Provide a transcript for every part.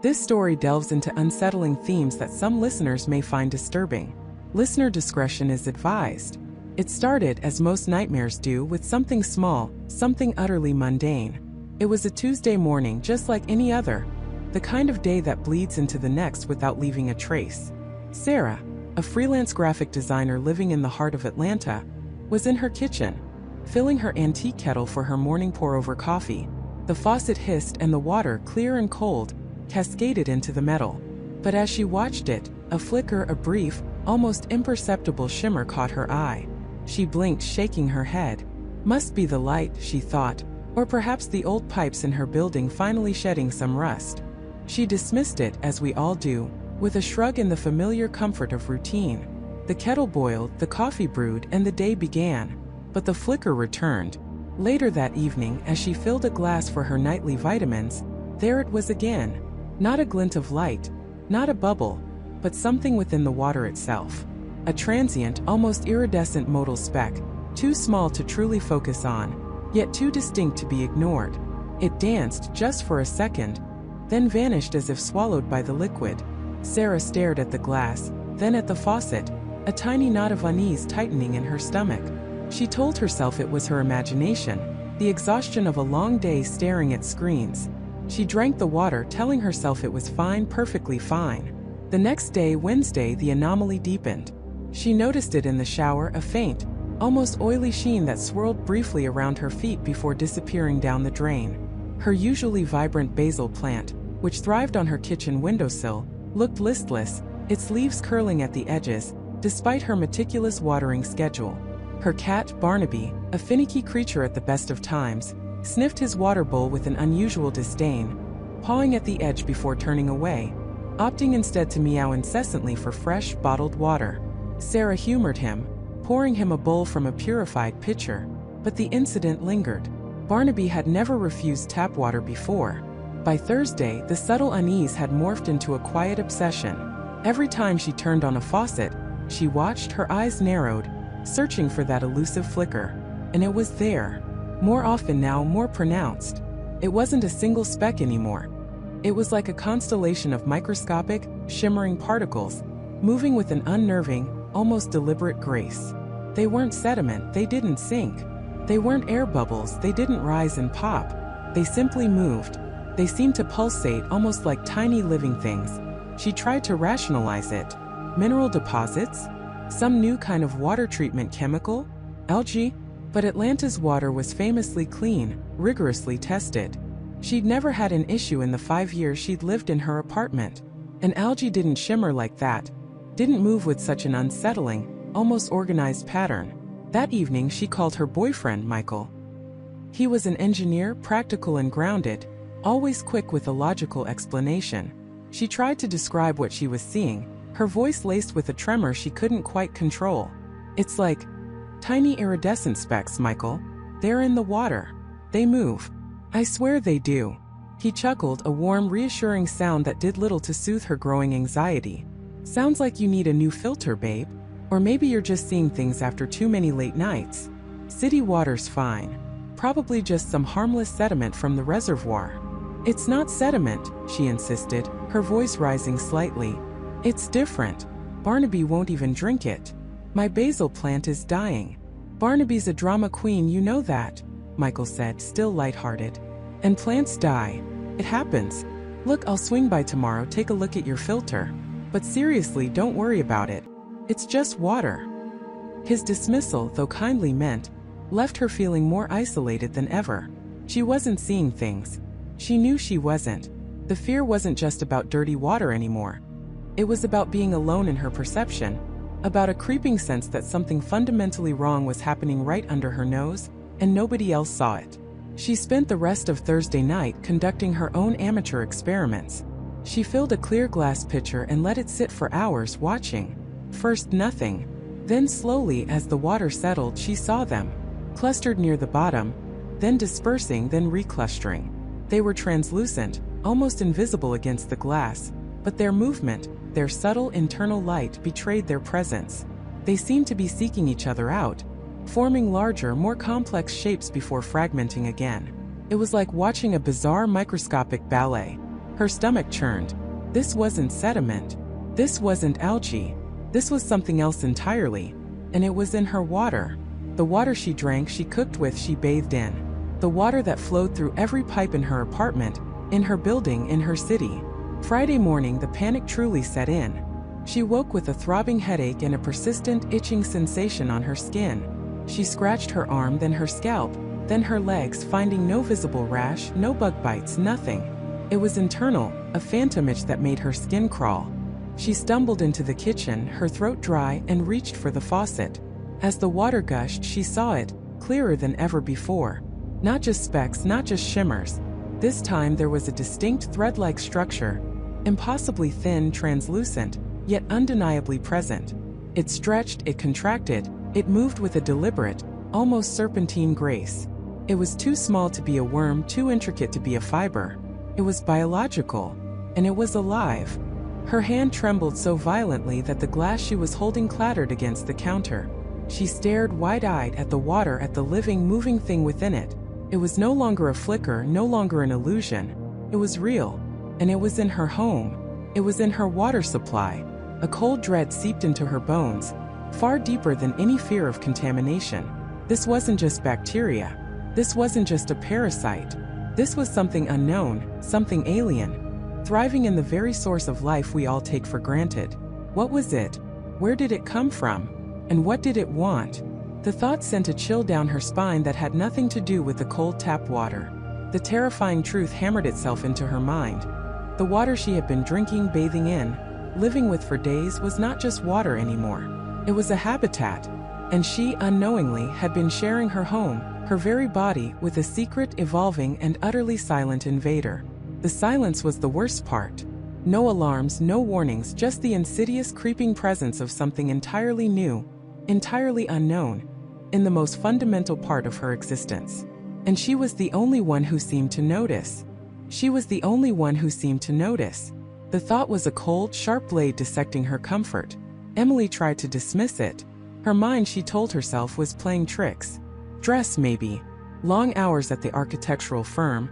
This story delves into unsettling themes that some listeners may find disturbing. Listener discretion is advised. It started, as most nightmares do, with something small, something utterly mundane. It was a Tuesday morning just like any other, the kind of day that bleeds into the next without leaving a trace. Sarah, a freelance graphic designer living in the heart of Atlanta, was in her kitchen, filling her antique kettle for her morning pour-over coffee. The faucet hissed and the water, clear and cold, cascaded into the metal. But as she watched it, a flicker, a brief, almost imperceptible shimmer caught her eye. She blinked, shaking her head. Must be the light, she thought, or perhaps the old pipes in her building finally shedding some rust. She dismissed it, as we all do, with a shrug and the familiar comfort of routine. The kettle boiled, the coffee brewed, and the day began. But the flicker returned. Later that evening, as she filled a glass for her nightly vitamins, there it was again. Not a glint of light, not a bubble, but something within the water itself. A transient, almost iridescent modal speck, too small to truly focus on, yet too distinct to be ignored. It danced just for a second, then vanished as if swallowed by the liquid. Sarah stared at the glass, then at the faucet, a tiny knot of unease tightening in her stomach. She told herself it was her imagination, the exhaustion of a long day staring at screens. She drank the water, telling herself it was fine, perfectly fine. The next day, Wednesday, the anomaly deepened. She noticed it in the shower, a faint, almost oily sheen that swirled briefly around her feet before disappearing down the drain. Her usually vibrant basil plant, which thrived on her kitchen windowsill, looked listless, its leaves curling at the edges, despite her meticulous watering schedule. Her cat, Barnaby, a finicky creature at the best of times, sniffed his water bowl with an unusual disdain, pawing at the edge before turning away, opting instead to meow incessantly for fresh, bottled water. Sarah humored him, pouring him a bowl from a purified pitcher, but the incident lingered. Barnaby had never refused tap water before. By Thursday, the subtle unease had morphed into a quiet obsession. Every time she turned on a faucet, she watched, her eyes narrowed, searching for that elusive flicker. And it was there. More often now, more pronounced. It wasn't a single speck anymore. It was like a constellation of microscopic, shimmering particles, moving with an unnerving, almost deliberate grace. They weren't sediment, they didn't sink. They weren't air bubbles, they didn't rise and pop. They simply moved. They seemed to pulsate, almost like tiny living things. She tried to rationalize it. Mineral deposits? Some new kind of water treatment chemical? Algae? But Atlanta's water was famously clean, rigorously tested. She'd never had an issue in the 5 years she'd lived in her apartment. And algae didn't shimmer like that, didn't move with such an unsettling, almost organized pattern. That evening she called her boyfriend, Michael. He was an engineer, practical and grounded, always quick with a logical explanation. She tried to describe what she was seeing, her voice laced with a tremor she couldn't quite control. It's like tiny iridescent specks, Michael. They're in the water. They move. I swear they do. He chuckled, a warm, reassuring sound that did little to soothe her growing anxiety. Sounds like you need a new filter, babe. Or maybe you're just seeing things after too many late nights. City water's fine. Probably just some harmless sediment from the reservoir. It's not sediment, she insisted, her voice rising slightly. It's different. Barnaby won't even drink it. My basil plant is dying. Barnaby's a drama queen, you know that, Michael said, still lighthearted. And plants die. It happens. Look, I'll swing by tomorrow, take a look at your filter. But seriously, don't worry about it. It's just water. His dismissal, though kindly meant, left her feeling more isolated than ever. She wasn't seeing things. She knew she wasn't. The fear wasn't just about dirty water anymore. It was about being alone in her perception, about a creeping sense that something fundamentally wrong was happening right under her nose, and nobody else saw it. She spent the rest of Thursday night conducting her own amateur experiments. She filled a clear glass pitcher and let it sit for hours, watching. First nothing. Then slowly, as the water settled, she saw them. Clustered near the bottom, then dispersing, then reclustering. They were translucent, almost invisible against the glass, but their movement, their subtle internal light betrayed their presence. They seemed to be seeking each other out, forming larger, more complex shapes before fragmenting again. It was like watching a bizarre microscopic ballet. Her stomach churned. This wasn't sediment. This wasn't algae. This was something else entirely. And it was in her water. The water she drank, she cooked with, she bathed in. The water that flowed through every pipe in her apartment, in her building, in her city. Friday morning, the panic truly set in. She woke with a throbbing headache and a persistent itching sensation on her skin. She scratched her arm, then her scalp, then her legs, finding no visible rash, no bug bites, nothing. It was internal, a phantom itch that made her skin crawl. She stumbled into the kitchen, her throat dry, and reached for the faucet. As the water gushed, she saw it, clearer than ever before. Not just specks, not just shimmers. This time there was a distinct thread-like structure, impossibly thin, translucent, yet undeniably present. It stretched, it contracted, it moved with a deliberate, almost serpentine grace. It was too small to be a worm, too intricate to be a fiber. It was biological, and it was alive. Her hand trembled so violently that the glass she was holding clattered against the counter. She stared wide-eyed at the water, at the living, moving thing within it. It was no longer a flicker, no longer an illusion. It was real, and it was in her home. It was in her water supply. A cold dread seeped into her bones, far deeper than any fear of contamination. This wasn't just bacteria. This wasn't just a parasite. This was something unknown, something alien, thriving in the very source of life we all take for granted. What was it? Where did it come from? And what did it want? The thought sent a chill down her spine that had nothing to do with the cold tap water. The terrifying truth hammered itself into her mind. The water she had been drinking, bathing in, living with for days was not just water anymore. It was a habitat, and she, unknowingly, had been sharing her home, her very body, with a secret, evolving, and utterly silent invader. The silence was the worst part. No alarms, no warnings, just the insidious, creeping presence of something entirely new, entirely unknown, in the most fundamental part of her existence. And she was the only one who seemed to notice. She was the only one who seemed to notice. The thought was a cold, sharp blade dissecting her comfort. Emily tried to dismiss it. Her mind, she told herself, was playing tricks. Dress, maybe. Long hours at the architectural firm.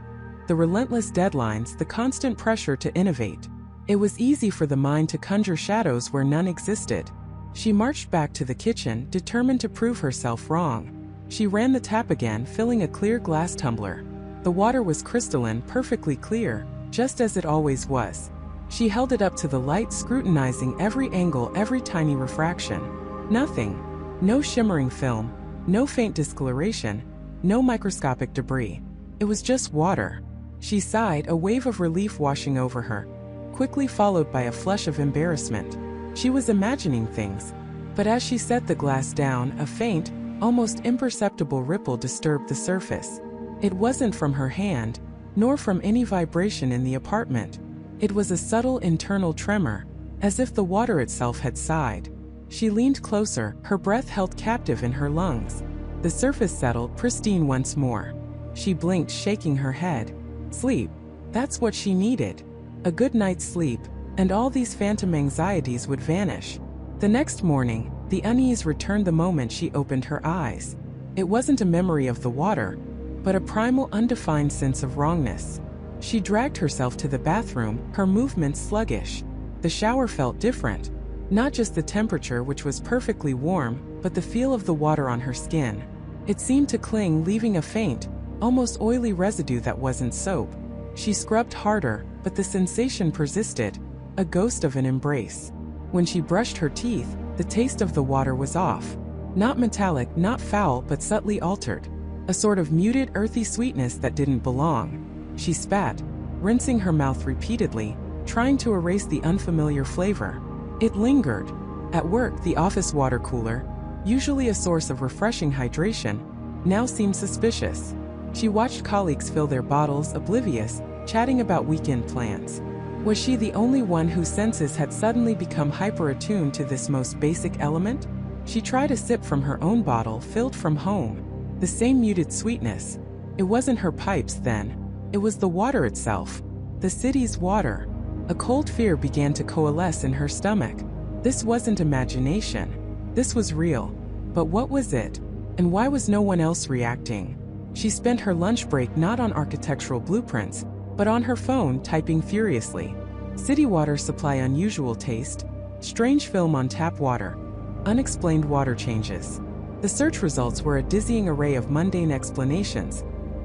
The relentless deadlines, the constant pressure to innovate. It was easy for the mind to conjure shadows where none existed. She marched back to the kitchen, determined to prove herself wrong. She ran the tap again, filling a clear glass tumbler. The water was crystalline, perfectly clear, just as it always was. She held it up to the light, scrutinizing every angle, every tiny refraction. Nothing. No shimmering film, no faint discoloration, no microscopic debris. It was just water. She sighed, a wave of relief washing over her, quickly followed by a flush of embarrassment. She was imagining things, but as she set the glass down, a faint, almost imperceptible ripple disturbed the surface. It wasn't from her hand, nor from any vibration in the apartment. It was a subtle internal tremor, as if the water itself had sighed. She leaned closer, her breath held captive in her lungs. The surface settled, pristine once more. She blinked, shaking her head. Sleep. That's what she needed. A good night's sleep, and all these phantom anxieties would vanish. The next morning, the unease returned the moment she opened her eyes. It wasn't a memory of the water, but a primal, undefined sense of wrongness. She dragged herself to the bathroom, her movements sluggish. The shower felt different. Not just the temperature, which was perfectly warm, but the feel of the water on her skin. It seemed to cling, leaving a faint, almost oily residue that wasn't soap. She scrubbed harder, but the sensation persisted, a ghost of an embrace. When she brushed her teeth, the taste of the water was off. Not metallic, not foul, but subtly altered. A sort of muted, earthy sweetness that didn't belong. She spat, rinsing her mouth repeatedly, trying to erase the unfamiliar flavor. It lingered. At work, the office water cooler, usually a source of refreshing hydration, now seemed suspicious. She watched colleagues fill their bottles, oblivious, chatting about weekend plans. Was she the only one whose senses had suddenly become hyper-attuned to this most basic element? She tried a sip from her own bottle, filled from home. The same muted sweetness. It wasn't her pipes then. It was the water itself. The city's water. A cold fear began to coalesce in her stomach. This wasn't imagination. This was real. But what was it? And why was no one else reacting? She spent her lunch break not on architectural blueprints, but on her phone, typing furiously. City water supply unusual taste, strange film on tap water, unexplained water changes. The search results were a dizzying array of mundane explanations: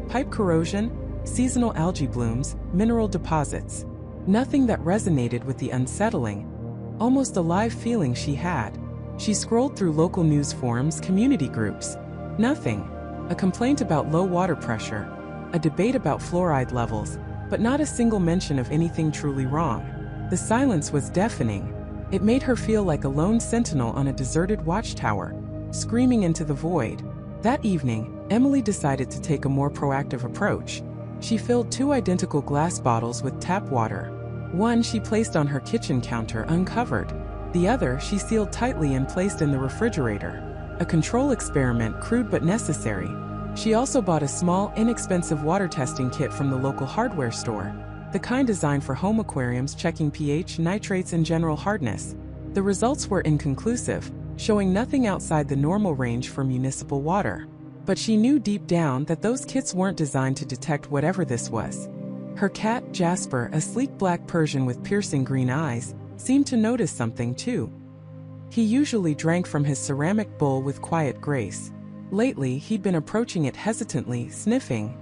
pipe corrosion, seasonal algae blooms, mineral deposits. Nothing that resonated with the unsettling, almost alive feeling she had. She scrolled through local news forums, community groups. Nothing. A complaint about low water pressure, a debate about fluoride levels, but not a single mention of anything truly wrong. The silence was deafening. It made her feel like a lone sentinel on a deserted watchtower, screaming into the void. That evening, Emily decided to take a more proactive approach. She filled 2 identical glass bottles with tap water. One she placed on her kitchen counter uncovered. The other she sealed tightly and placed in the refrigerator. A control experiment, crude but necessary. She also bought a small, inexpensive water testing kit from the local hardware store, the kind designed for home aquariums, checking pH, nitrates, and general hardness. The results were inconclusive, showing nothing outside the normal range for municipal water. But she knew deep down that those kits weren't designed to detect whatever this was. Her cat, Jasper, a sleek black Persian with piercing green eyes, seemed to notice something too. He usually drank from his ceramic bowl with quiet grace. Lately, he'd been approaching it hesitantly, sniffing,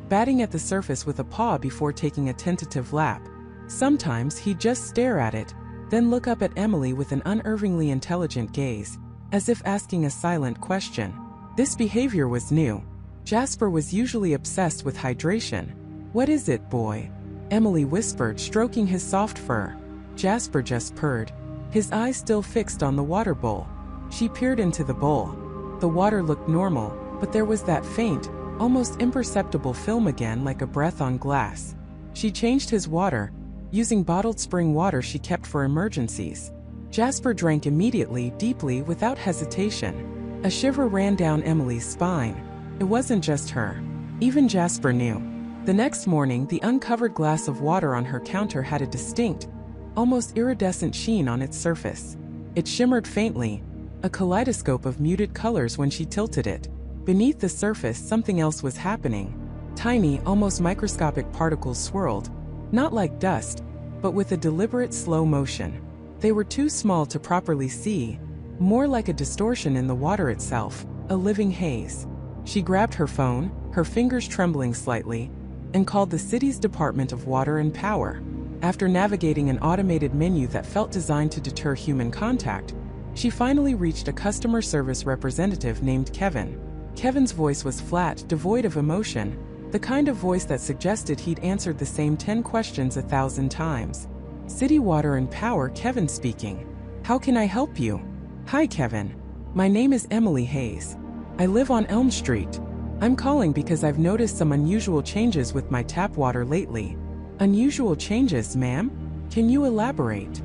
batting at the surface with a paw before taking a tentative lap. Sometimes he'd just stare at it, then look up at Emily with an unervingly intelligent gaze, as if asking a silent question. This behavior was new. Jasper was usually obsessed with hydration. "What is it, boy?" Emily whispered, stroking his soft fur. Jasper just purred, his eyes still fixed on the water bowl. She peered into the bowl. The water looked normal, but there was that faint, almost imperceptible film again, like a breath on glass. She changed his water, using bottled spring water she kept for emergencies. Jasper drank immediately, deeply, without hesitation. A shiver ran down Emily's spine. It wasn't just her. Even Jasper knew. The next morning, the uncovered glass of water on her counter had a distinct, almost iridescent sheen on its surface. It shimmered faintly, a kaleidoscope of muted colors when she tilted it. Beneath the surface, something else was happening. Tiny, almost microscopic particles swirled, not like dust, but with a deliberate slow motion. They were too small to properly see, more like a distortion in the water itself, a living haze. She grabbed her phone, her fingers trembling slightly, and called the city's Department of Water and Power. After navigating an automated menu that felt designed to deter human contact, she finally reached a customer service representative named Kevin. Kevin's voice was flat, devoid of emotion, the kind of voice that suggested he'd answered the same 10 questions 1,000 times. City Water and Power, Kevin speaking. "How can I help you?" "Hi, Kevin. My name is Emily Hayes. I live on Elm Street. I'm calling because I've noticed some unusual changes with my tap water lately." "Unusual changes, ma'am? Can you elaborate?"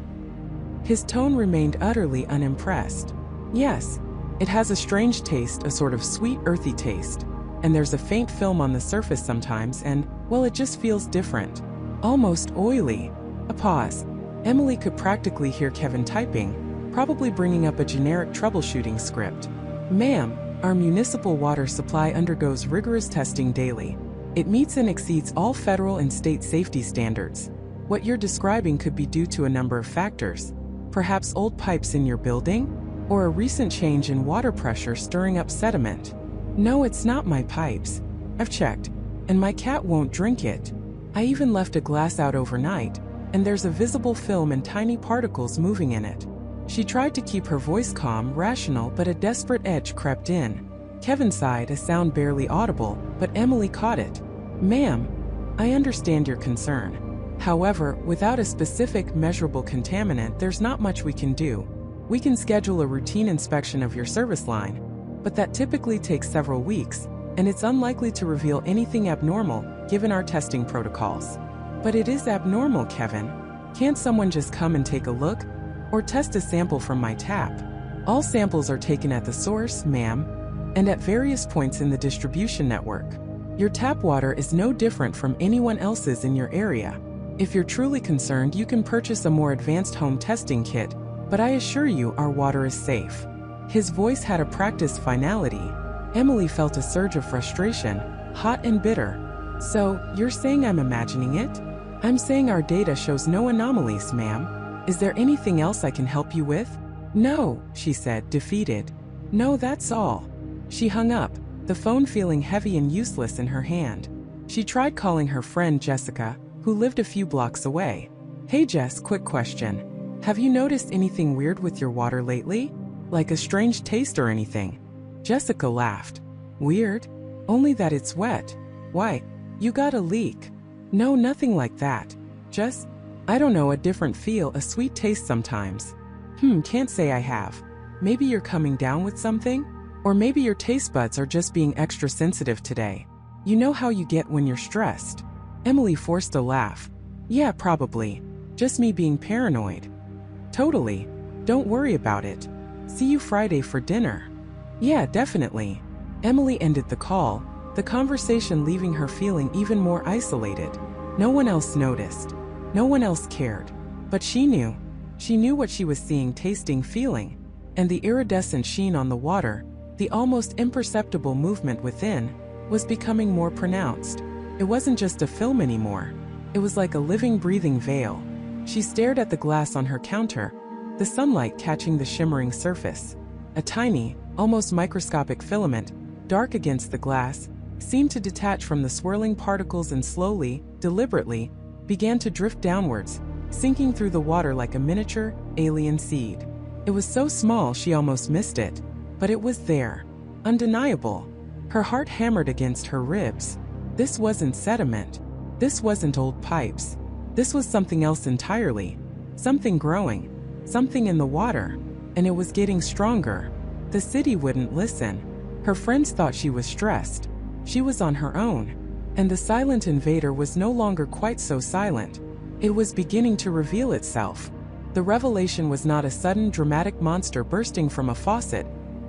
His tone remained utterly unimpressed. "Yes. It has a strange taste, a sort of sweet, earthy taste. And there's a faint film on the surface sometimes and, well, it just feels different. Almost oily." A pause. Emily could practically hear Kevin typing, probably bringing up a generic troubleshooting script. "Ma'am, our municipal water supply undergoes rigorous testing daily. It meets and exceeds all federal and state safety standards. What you're describing could be due to a number of factors. Perhaps old pipes in your building? Or a recent change in water pressure stirring up sediment." "No, it's not my pipes. I've checked, and my cat won't drink it. I even left a glass out overnight, and there's a visible film and tiny particles moving in it." She tried to keep her voice calm, rational, but a desperate edge crept in. Kevin sighed, a sound barely audible, but Emily caught it. "Ma'am, I understand your concern. However, without a specific, measurable contaminant, there's not much we can do. We can schedule a routine inspection of your service line, but that typically takes several weeks, and it's unlikely to reveal anything abnormal, given our testing protocols." "But it is abnormal, Kevin. Can't someone just come and take a look? Or test a sample from my tap?" "All samples are taken at the source, ma'am, and at various points in the distribution network. Your tap water is no different from anyone else's in your area. If you're truly concerned, you can purchase a more advanced home testing kit, but I assure you our water is safe." His voice had a practiced finality. Emily felt a surge of frustration, hot and bitter. So, you're saying I'm imagining it? I'm saying our data shows no anomalies, ma'am. Is there anything else I can help you with? No, she said, defeated. No, that's all. She hung up, the phone feeling heavy and useless in her hand. She tried calling her friend Jessica, who lived a few blocks away. Hey Jess, quick question. Have you noticed anything weird with your water lately? Like a strange taste or anything? Jessica laughed. Weird? Only that it's wet. Why? You got a leak. No, nothing like that. Just, I don't know, a different feel, a sweet taste sometimes. Can't say I have. Maybe you're coming down with something? Or maybe your taste buds are just being extra sensitive today. You know how you get when you're stressed. Emily forced a laugh. Yeah, probably. Just me being paranoid. Totally. Don't worry about it. See you Friday for dinner. Yeah, definitely. Emily ended the call, the conversation leaving her feeling even more isolated. No one else noticed. No one else cared. But she knew. She knew what she was seeing, tasting, feeling. And the iridescent sheen on the water, the almost imperceptible movement within, was becoming more pronounced. It wasn't just a film anymore. It was like a living, breathing veil. She stared at the glass on her counter, the sunlight catching the shimmering surface. A tiny, almost microscopic filament, dark against the glass, seemed to detach from the swirling particles and slowly, deliberately, began to drift downwards, sinking through the water like a miniature, alien seed. It was so small she almost missed it, but it was there. Undeniable. Her heart hammered against her ribs. This wasn't sediment. This wasn't old pipes. This was something else entirely. Something growing. Something in the water. And it was getting stronger. The city wouldn't listen. Her friends thought she was stressed. She was on her own. And the silent invader was no longer quite so silent. It was beginning to reveal itself. The revelation was not a sudden dramatic monster bursting from a faucet,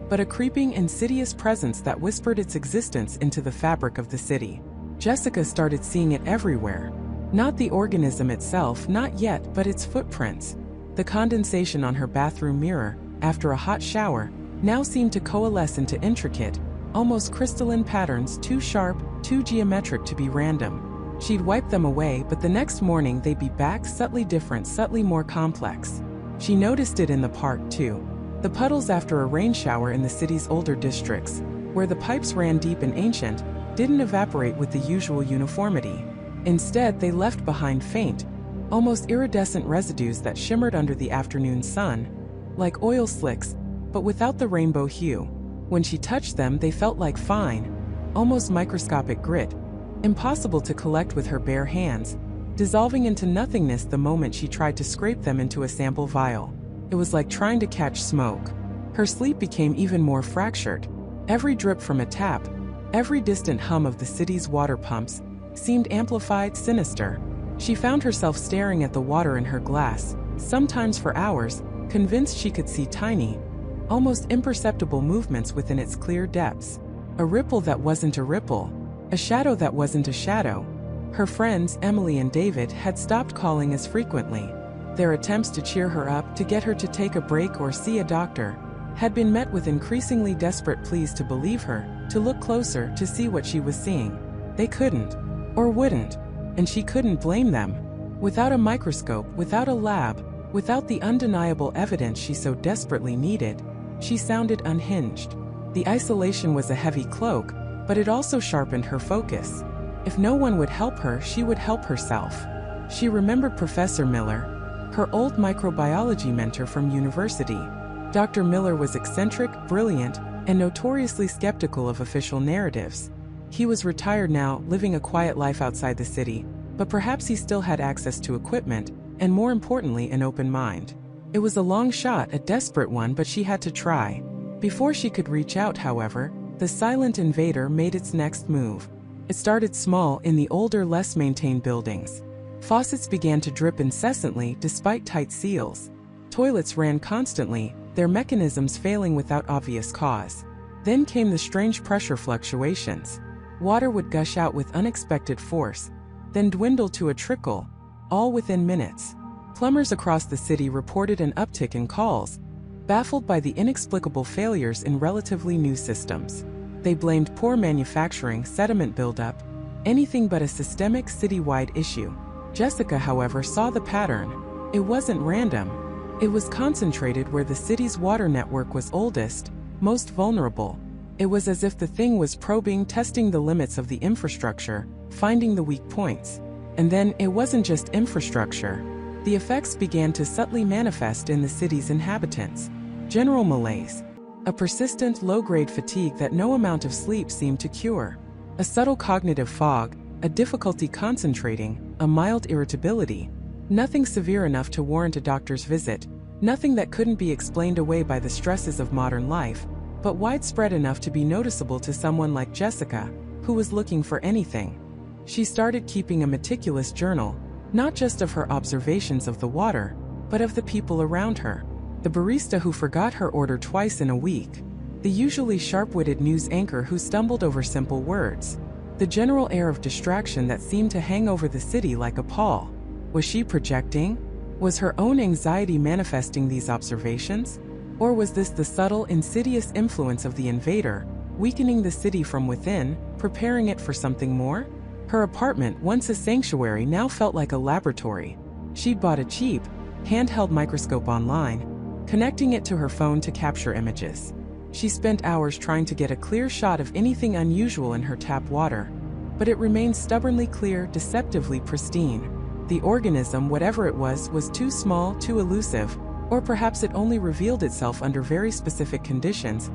but a creeping, insidious presence that whispered its existence into the fabric of the city. Jessica started seeing it everywhere. Not the organism itself, not yet, but its footprints. The condensation on her bathroom mirror, after a hot shower, now seemed to coalesce into intricate, almost crystalline patterns too sharp, too geometric to be random. She'd wipe them away, but the next morning they'd be back, subtly different, subtly more complex. She noticed it in the park, too. The puddles after a rain shower in the city's older districts, where the pipes ran deep and ancient, didn't evaporate with the usual uniformity. Instead, they left behind faint, almost iridescent residues that shimmered under the afternoon sun, like oil slicks, but without the rainbow hue. When she touched them, they felt like fine, almost microscopic grit, impossible to collect with her bare hands, dissolving into nothingness the moment she tried to scrape them into a sample vial. It was like trying to catch smoke. Her sleep became even more fractured. Every drip from a tap, every distant hum of the city's water pumps, seemed amplified, sinister. She found herself staring at the water in her glass, sometimes for hours, convinced she could see tiny, almost imperceptible movements within its clear depths. A ripple that wasn't a ripple, a shadow that wasn't a shadow. Her friends, Emily and David, had stopped calling as frequently. Their attempts to cheer her up, to get her to take a break or see a doctor, had been met with increasingly desperate pleas to believe her, to look closer, to see what she was seeing. They couldn't, or wouldn't, and she couldn't blame them. Without a microscope, without a lab, without the undeniable evidence she so desperately needed, she sounded unhinged. The isolation was a heavy cloak, but it also sharpened her focus. If no one would help her, she would help herself. She remembered Professor Miller, her old microbiology mentor from university. Dr. Miller was eccentric, brilliant, and notoriously skeptical of official narratives. He was retired now, living a quiet life outside the city, but perhaps he still had access to equipment, and more importantly, an open mind. It was a long shot, a desperate one, but she had to try. Before she could reach out, however, the silent invader made its next move. It started small, in the older, less maintained buildings. Faucets began to drip incessantly despite tight seals. Toilets ran constantly, their mechanisms failing without obvious cause. Then came the strange pressure fluctuations. Water would gush out with unexpected force, then dwindle to a trickle, all within minutes. Plumbers across the city reported an uptick in calls, baffled by the inexplicable failures in relatively new systems. They blamed poor manufacturing, sediment buildup, anything but a systemic citywide issue. Jessica, however, saw the pattern. It wasn't random. It was concentrated where the city's water network was oldest, most vulnerable. It was as if the thing was probing, testing the limits of the infrastructure, finding the weak points. And then, it wasn't just infrastructure. The effects began to subtly manifest in the city's inhabitants. General malaise. A persistent, low-grade fatigue that no amount of sleep seemed to cure. A subtle cognitive fog, a difficulty concentrating, a mild irritability. Nothing severe enough to warrant a doctor's visit, nothing that couldn't be explained away by the stresses of modern life, but widespread enough to be noticeable to someone like Jessica, who was looking for anything. She started keeping a meticulous journal, not just of her observations of the water, but of the people around her. The barista who forgot her order twice in a week. The usually sharp-witted news anchor who stumbled over simple words. The general air of distraction that seemed to hang over the city like a pall. Was she projecting? Was her own anxiety manifesting these observations? Or was this the subtle, insidious influence of the invader, weakening the city from within, preparing it for something more? Her apartment, once a sanctuary, now felt like a laboratory. She'd bought a cheap, handheld microscope online, connecting it to her phone to capture images. She spent hours trying to get a clear shot of anything unusual in her tap water, but it remained stubbornly clear, deceptively pristine. The organism, whatever it was too small, too elusive, or perhaps it only revealed itself under very specific conditions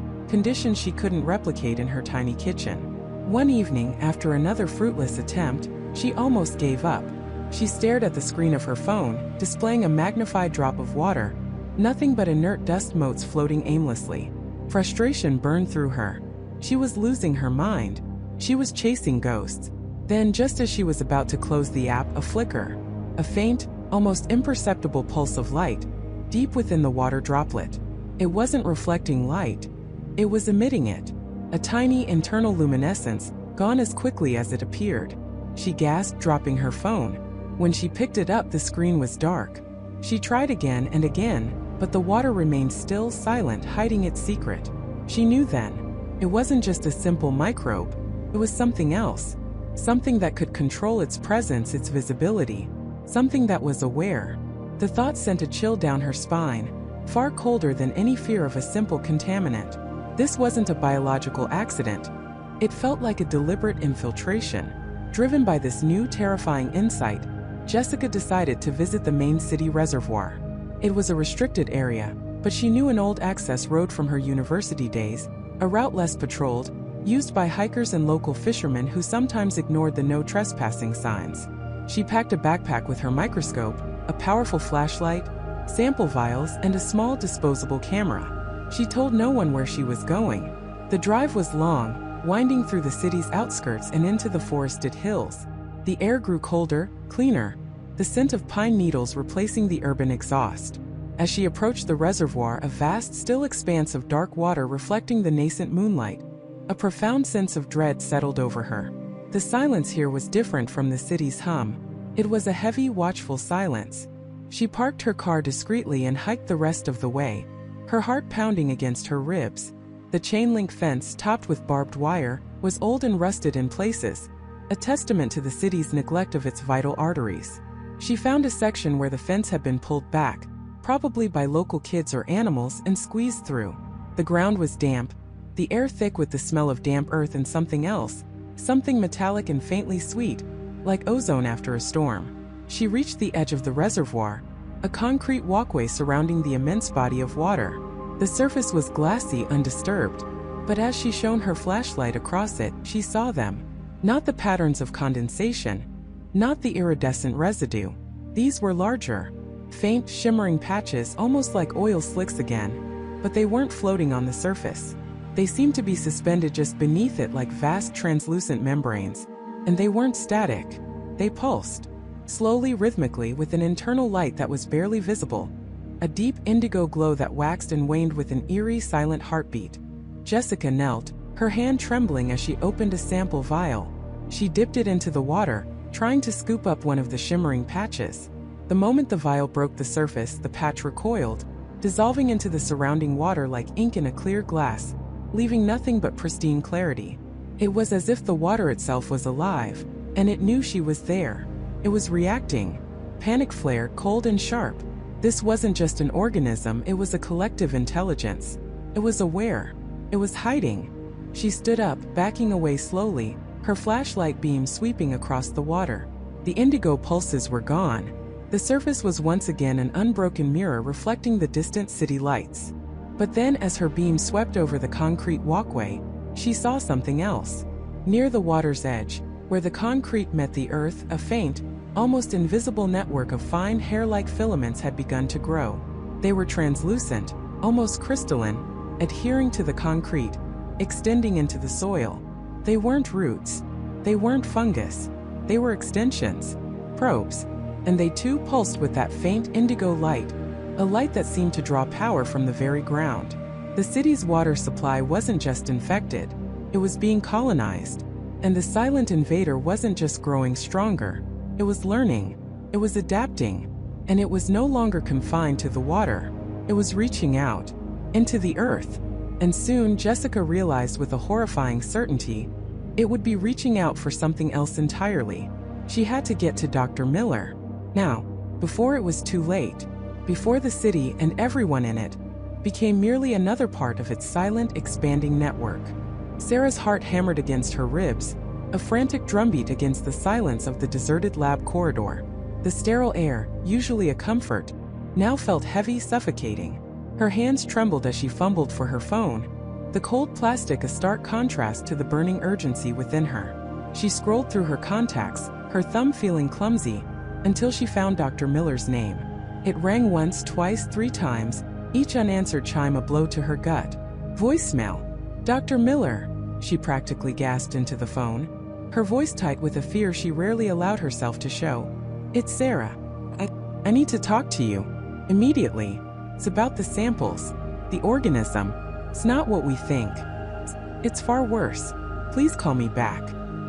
she couldn't replicate in her tiny kitchen. One evening, after another fruitless attempt, she almost gave up. She stared at the screen of her phone, displaying a magnified drop of water, nothing but inert dust motes floating aimlessly. Frustration burned through her. She was losing her mind. She was chasing ghosts. Then, just as she was about to close the app, a flicker. A faint, almost imperceptible pulse of light, deep within the water droplet. It wasn't reflecting light. It was emitting it. A tiny internal luminescence, gone as quickly as it appeared. She gasped, dropping her phone. When she picked it up, the screen was dark. She tried again and again, but the water remained still, silent, hiding its secret. She knew then. It wasn't just a simple microbe. It was something else. Something that could control its presence, its visibility. Something that was aware. The thought sent a chill down her spine, far colder than any fear of a simple contaminant. This wasn't a biological accident. It felt like a deliberate infiltration. Driven by this new, terrifying insight, Jessica decided to visit the main city reservoir. It was a restricted area, but she knew an old access road from her university days, a route less patrolled, used by hikers and local fishermen who sometimes ignored the no trespassing signs. She packed a backpack with her microscope, a powerful flashlight, sample vials, and a small disposable camera. She told no one where she was going. The drive was long, winding through the city's outskirts and into the forested hills. The air grew colder, cleaner, the scent of pine needles replacing the urban exhaust. As she approached the reservoir, a vast, still expanse of dark water reflecting the nascent moonlight, a profound sense of dread settled over her. The silence here was different from the city's hum. It was a heavy, watchful silence. She parked her car discreetly and hiked the rest of the way, her heart pounding against her ribs. The chain-link fence, topped with barbed wire, was old and rusted in places, a testament to the city's neglect of its vital arteries. She found a section where the fence had been pulled back, probably by local kids or animals, and squeezed through. The ground was damp, the air thick with the smell of damp earth and something else, something metallic and faintly sweet, like ozone after a storm. She reached the edge of the reservoir, a concrete walkway surrounding the immense body of water. The surface was glassy, undisturbed, but as she shone her flashlight across it, she saw them. Not the patterns of condensation, not the iridescent residue. These were larger, faint, shimmering patches, almost like oil slicks again, but they weren't floating on the surface. They seemed to be suspended just beneath it like vast translucent membranes, and they weren't static. They pulsed, slowly, rhythmically, with an internal light that was barely visible, a deep indigo glow that waxed and waned with an eerie, silent heartbeat. Jessica knelt, her hand trembling as she opened a sample vial. She dipped it into the water, trying to scoop up one of the shimmering patches. The moment the vial broke the surface, the patch recoiled, dissolving into the surrounding water like ink in a clear glass, leaving nothing but pristine clarity. It was as if the water itself was alive, And it knew she was there. It was reacting. Panic flare, cold and sharp. This wasn't just an organism, it was a collective intelligence. It was aware. It was hiding. She stood up, backing away slowly, her flashlight beam sweeping across the water. The indigo pulses were gone. The surface was once again an unbroken mirror reflecting the distant city lights. But then as her beam swept over the concrete walkway, she saw something else. Near the water's edge, where the concrete met the earth, a faint, almost invisible network of fine hair-like filaments had begun to grow. They were translucent, almost crystalline, adhering to the concrete, extending into the soil. They weren't roots. They weren't fungus. They were extensions, probes, and they too pulsed with that faint indigo light, a light that seemed to draw power from the very ground. The city's water supply wasn't just infected, it was being colonized. And the silent invader wasn't just growing stronger, it was learning, it was adapting, and it was no longer confined to the water. It was reaching out, into the earth. And soon Jessica realized with a horrifying certainty, it would be reaching out for something else entirely. She had to get to Dr. Miller. Now, before it was too late, before the city and everyone in it became merely another part of its silent, expanding network. Sarah's heart hammered against her ribs, a frantic drumbeat against the silence of the deserted lab corridor. The sterile air, usually a comfort, now felt heavy, suffocating. Her hands trembled as she fumbled for her phone, the cold plastic a stark contrast to the burning urgency within her. She scrolled through her contacts, her thumb feeling clumsy, until she found Dr. Miller's name. It rang once, twice, 3 times, each unanswered chime a blow to her gut. Voicemail. Dr. Miller, she practically gasped into the phone, her voice tight with a fear she rarely allowed herself to show. It's Sarah. I need to talk to you. Immediately. It's about the samples. The organism. It's not what we think. It's far worse. Please call me back.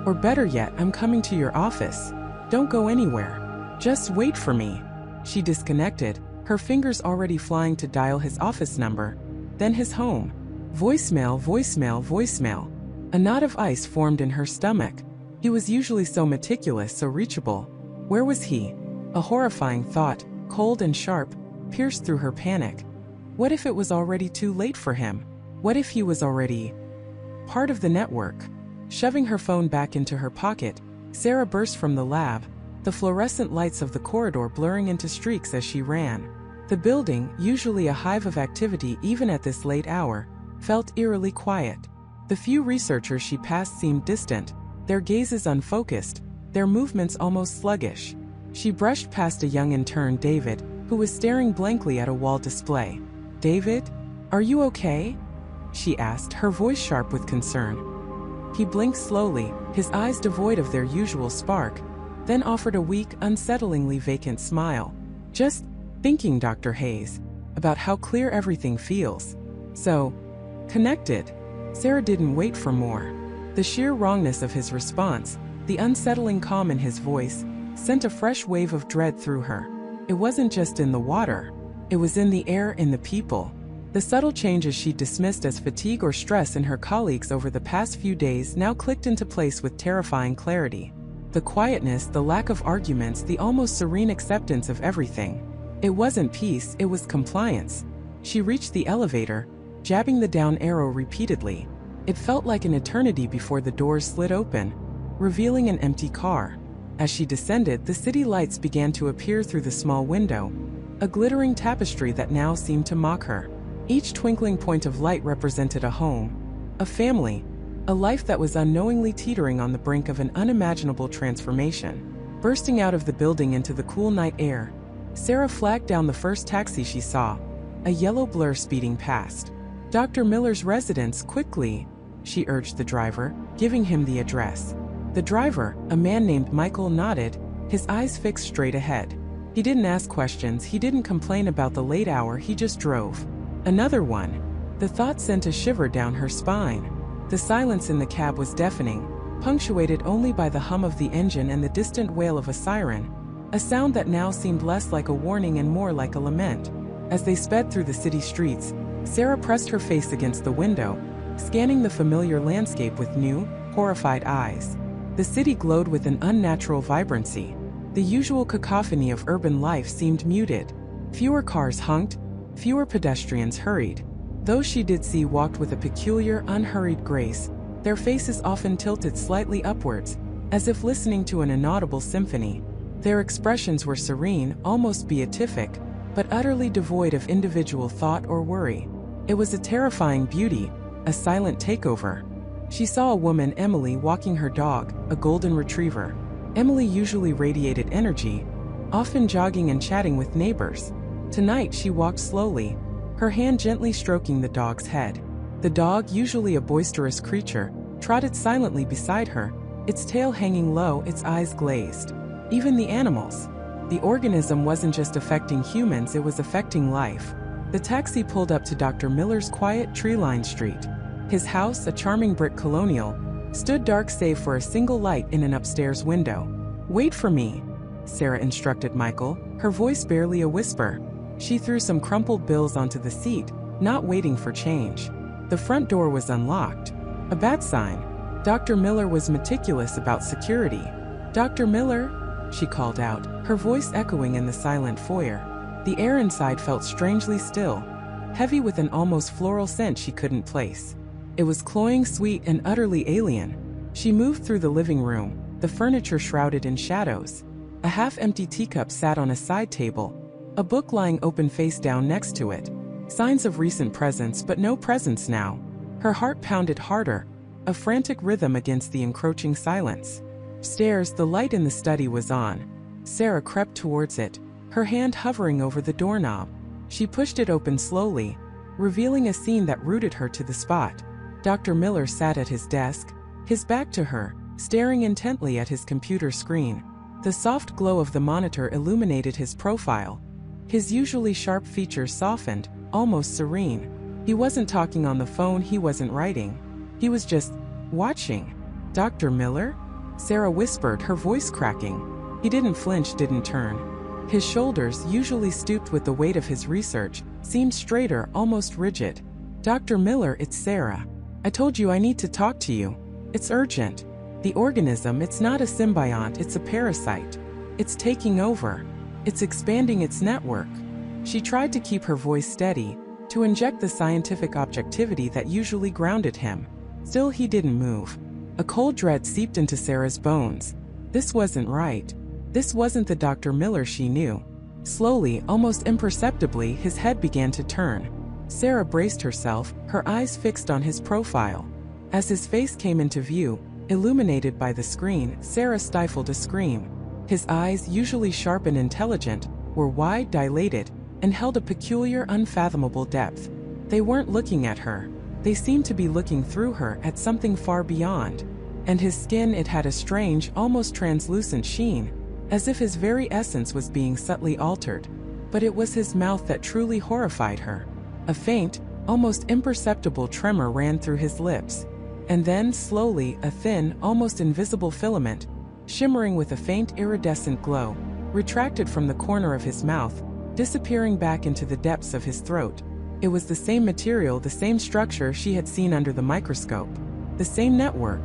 Or better yet, I'm coming to your office. Don't go anywhere. Just wait for me. She disconnected, her fingers already flying to dial his office number, then his home. Voicemail, voicemail, voicemail. A knot of ice formed in her stomach. He was usually so meticulous, so reachable. Where was he? A horrifying thought, cold and sharp, pierced through her panic. What if it was already too late for him? What if he was already part of the network? Shoving her phone back into her pocket, Sarah burst from the lab, the fluorescent lights of the corridor blurring into streaks as she ran. The building, usually a hive of activity even at this late hour, felt eerily quiet. The few researchers she passed seemed distant, their gazes unfocused, their movements almost sluggish. She brushed past a young intern, David, who was staring blankly at a wall display. David? Are you okay? She asked, her voice sharp with concern. He blinked slowly, his eyes devoid of their usual spark, then offered a weak, unsettlingly vacant smile. Just thinking, Dr. Hayes, about how clear everything feels. So connected. Sarah didn't wait for more. The sheer wrongness of his response, the unsettling calm in his voice, sent a fresh wave of dread through her. It wasn't just in the water. It was in the air, in the people. The subtle changes she dismissed as fatigue or stress in her colleagues over the past few days now clicked into place with terrifying clarity. The quietness, the lack of arguments, the almost serene acceptance of everything. It wasn't peace, it was compliance. She reached the elevator, jabbing the down arrow repeatedly. It felt like an eternity before the doors slid open, revealing an empty car. As she descended, the city lights began to appear through the small window, a glittering tapestry that now seemed to mock her. Each twinkling point of light represented a home, a family, a life that was unknowingly teetering on the brink of an unimaginable transformation. Bursting out of the building into the cool night air, Sarah flagged down the first taxi she saw, a yellow blur speeding past. Dr. Miller's residence, quickly, she urged the driver, giving him the address. The driver, a man named Michael, nodded, his eyes fixed straight ahead. He didn't ask questions, he didn't complain about the late hour, he just drove. Another one. The thought sent a shiver down her spine. The silence in the cab was deafening, punctuated only by the hum of the engine and the distant wail of a siren, a sound that now seemed less like a warning and more like a lament. As they sped through the city streets, Sarah pressed her face against the window, scanning the familiar landscape with new, horrified eyes. The city glowed with an unnatural vibrancy. The usual cacophony of urban life seemed muted. Fewer cars honked, fewer pedestrians hurried. Those she did see walked with a peculiar, unhurried grace, their faces often tilted slightly upwards, as if listening to an inaudible symphony. Their expressions were serene, almost beatific, but utterly devoid of individual thought or worry. It was a terrifying beauty, a silent takeover. She saw a woman, Emily, walking her dog, a golden retriever. Emily usually radiated energy, often jogging and chatting with neighbors. Tonight she walked slowly, her hand gently stroking the dog's head. The dog, usually a boisterous creature, trotted silently beside her, its tail hanging low, its eyes glazed. Even the animals. The organism wasn't just affecting humans, it was affecting life. The taxi pulled up to Dr. Miller's quiet, tree-lined street. His house, a charming brick colonial, stood dark save for a single light in an upstairs window. "Wait for me," Sarah instructed Michael, her voice barely a whisper. She threw some crumpled bills onto the seat, not waiting for change. The front door was unlocked. A bad sign. Dr. Miller was meticulous about security. "Dr. Miller?" she called out, her voice echoing in the silent foyer. The air inside felt strangely still, heavy with an almost floral scent she couldn't place. It was cloying, sweet, and utterly alien. She moved through the living room, the furniture shrouded in shadows. A half-empty teacup sat on a side table, a book lying open face down next to it. Signs of recent presence, but no presence now. Her heart pounded harder, a frantic rhythm against the encroaching silence. Upstairs, the light in the study was on. Sarah crept towards it, her hand hovering over the doorknob. She pushed it open slowly, revealing a scene that rooted her to the spot. Dr. Miller sat at his desk, his back to her, staring intently at his computer screen. The soft glow of the monitor illuminated his profile. His usually sharp features softened, almost serene. He wasn't talking on the phone, he wasn't writing. He was just watching. "Dr. Miller?" Sarah whispered, her voice cracking. He didn't flinch, didn't turn. His shoulders, usually stooped with the weight of his research, seemed straighter, almost rigid. "Dr. Miller, it's Sarah. I told you I need to talk to you. It's urgent. The organism, it's not a symbiont, it's a parasite. It's taking over. It's expanding its network." She tried to keep her voice steady, to inject the scientific objectivity that usually grounded him. Still, he didn't move. A cold dread seeped into Sarah's bones. This wasn't right. This wasn't the Dr. Miller she knew. Slowly, almost imperceptibly, his head began to turn. Sarah braced herself, her eyes fixed on his profile. As his face came into view, illuminated by the screen, Sarah stifled a scream. His eyes, usually sharp and intelligent, were wide, dilated, and held a peculiar, unfathomable depth. They weren't looking at her. They seemed to be looking through her at something far beyond. And his skin, it had a strange, almost translucent sheen, as if his very essence was being subtly altered. But it was his mouth that truly horrified her. A faint, almost imperceptible tremor ran through his lips. And then, slowly, a thin, almost invisible filament, shimmering with a faint iridescent glow, retracted from the corner of his mouth, disappearing back into the depths of his throat. It was the same material, the same structure she had seen under the microscope. The same network.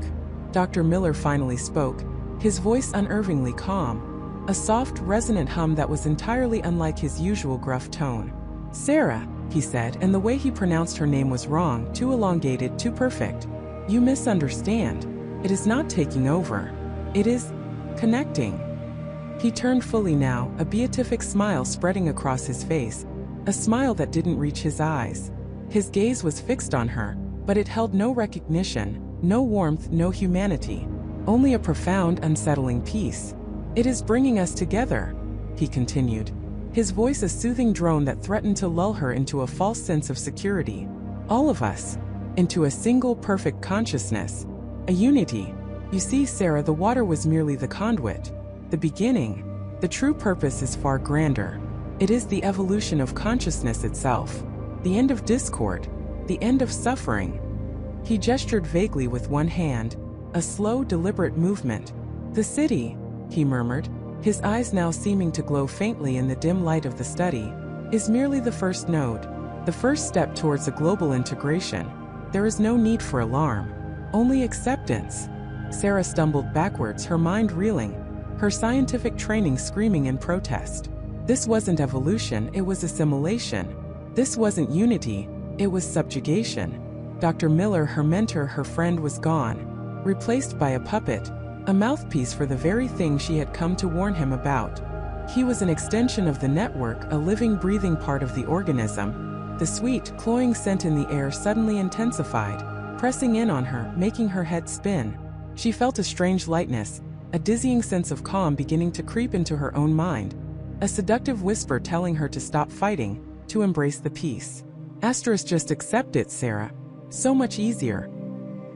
Dr. Miller finally spoke, his voice unervingly calm, a soft, resonant hum that was entirely unlike his usual gruff tone. "Sarah," he said, and the way he pronounced her name was wrong, too elongated, too perfect. "You misunderstand. It is not taking over. It is connecting." He turned fully now, a beatific smile spreading across his face, a smile that didn't reach his eyes. His gaze was fixed on her, but it held no recognition, no warmth, no humanity, only a profound, unsettling peace. "It is bringing us together," he continued, his voice a soothing drone that threatened to lull her into a false sense of security. "All of us, into a single perfect consciousness, a unity. You see, Sarah, the water was merely the conduit, the beginning. The true purpose is far grander. It is the evolution of consciousness itself, the end of discord, the end of suffering." He gestured vaguely with one hand, a slow, deliberate movement. "The city," he murmured, his eyes now seeming to glow faintly in the dim light of the study, "is merely the first node, the first step towards a global integration. There is no need for alarm, only acceptance." Sarah stumbled backwards, her mind reeling, her scientific training screaming in protest. This wasn't evolution, it was assimilation. This wasn't unity, it was subjugation. Dr. Miller, her mentor, her friend, was gone, replaced by a puppet, a mouthpiece for the very thing she had come to warn him about. He was an extension of the network, a living, breathing part of the organism. The sweet, cloying scent in the air suddenly intensified, pressing in on her, making her head spin. She felt a strange lightness, a dizzying sense of calm beginning to creep into her own mind, a seductive whisper telling her to stop fighting, to embrace the peace. Asterisk, just accept it, Sarah. So much easier.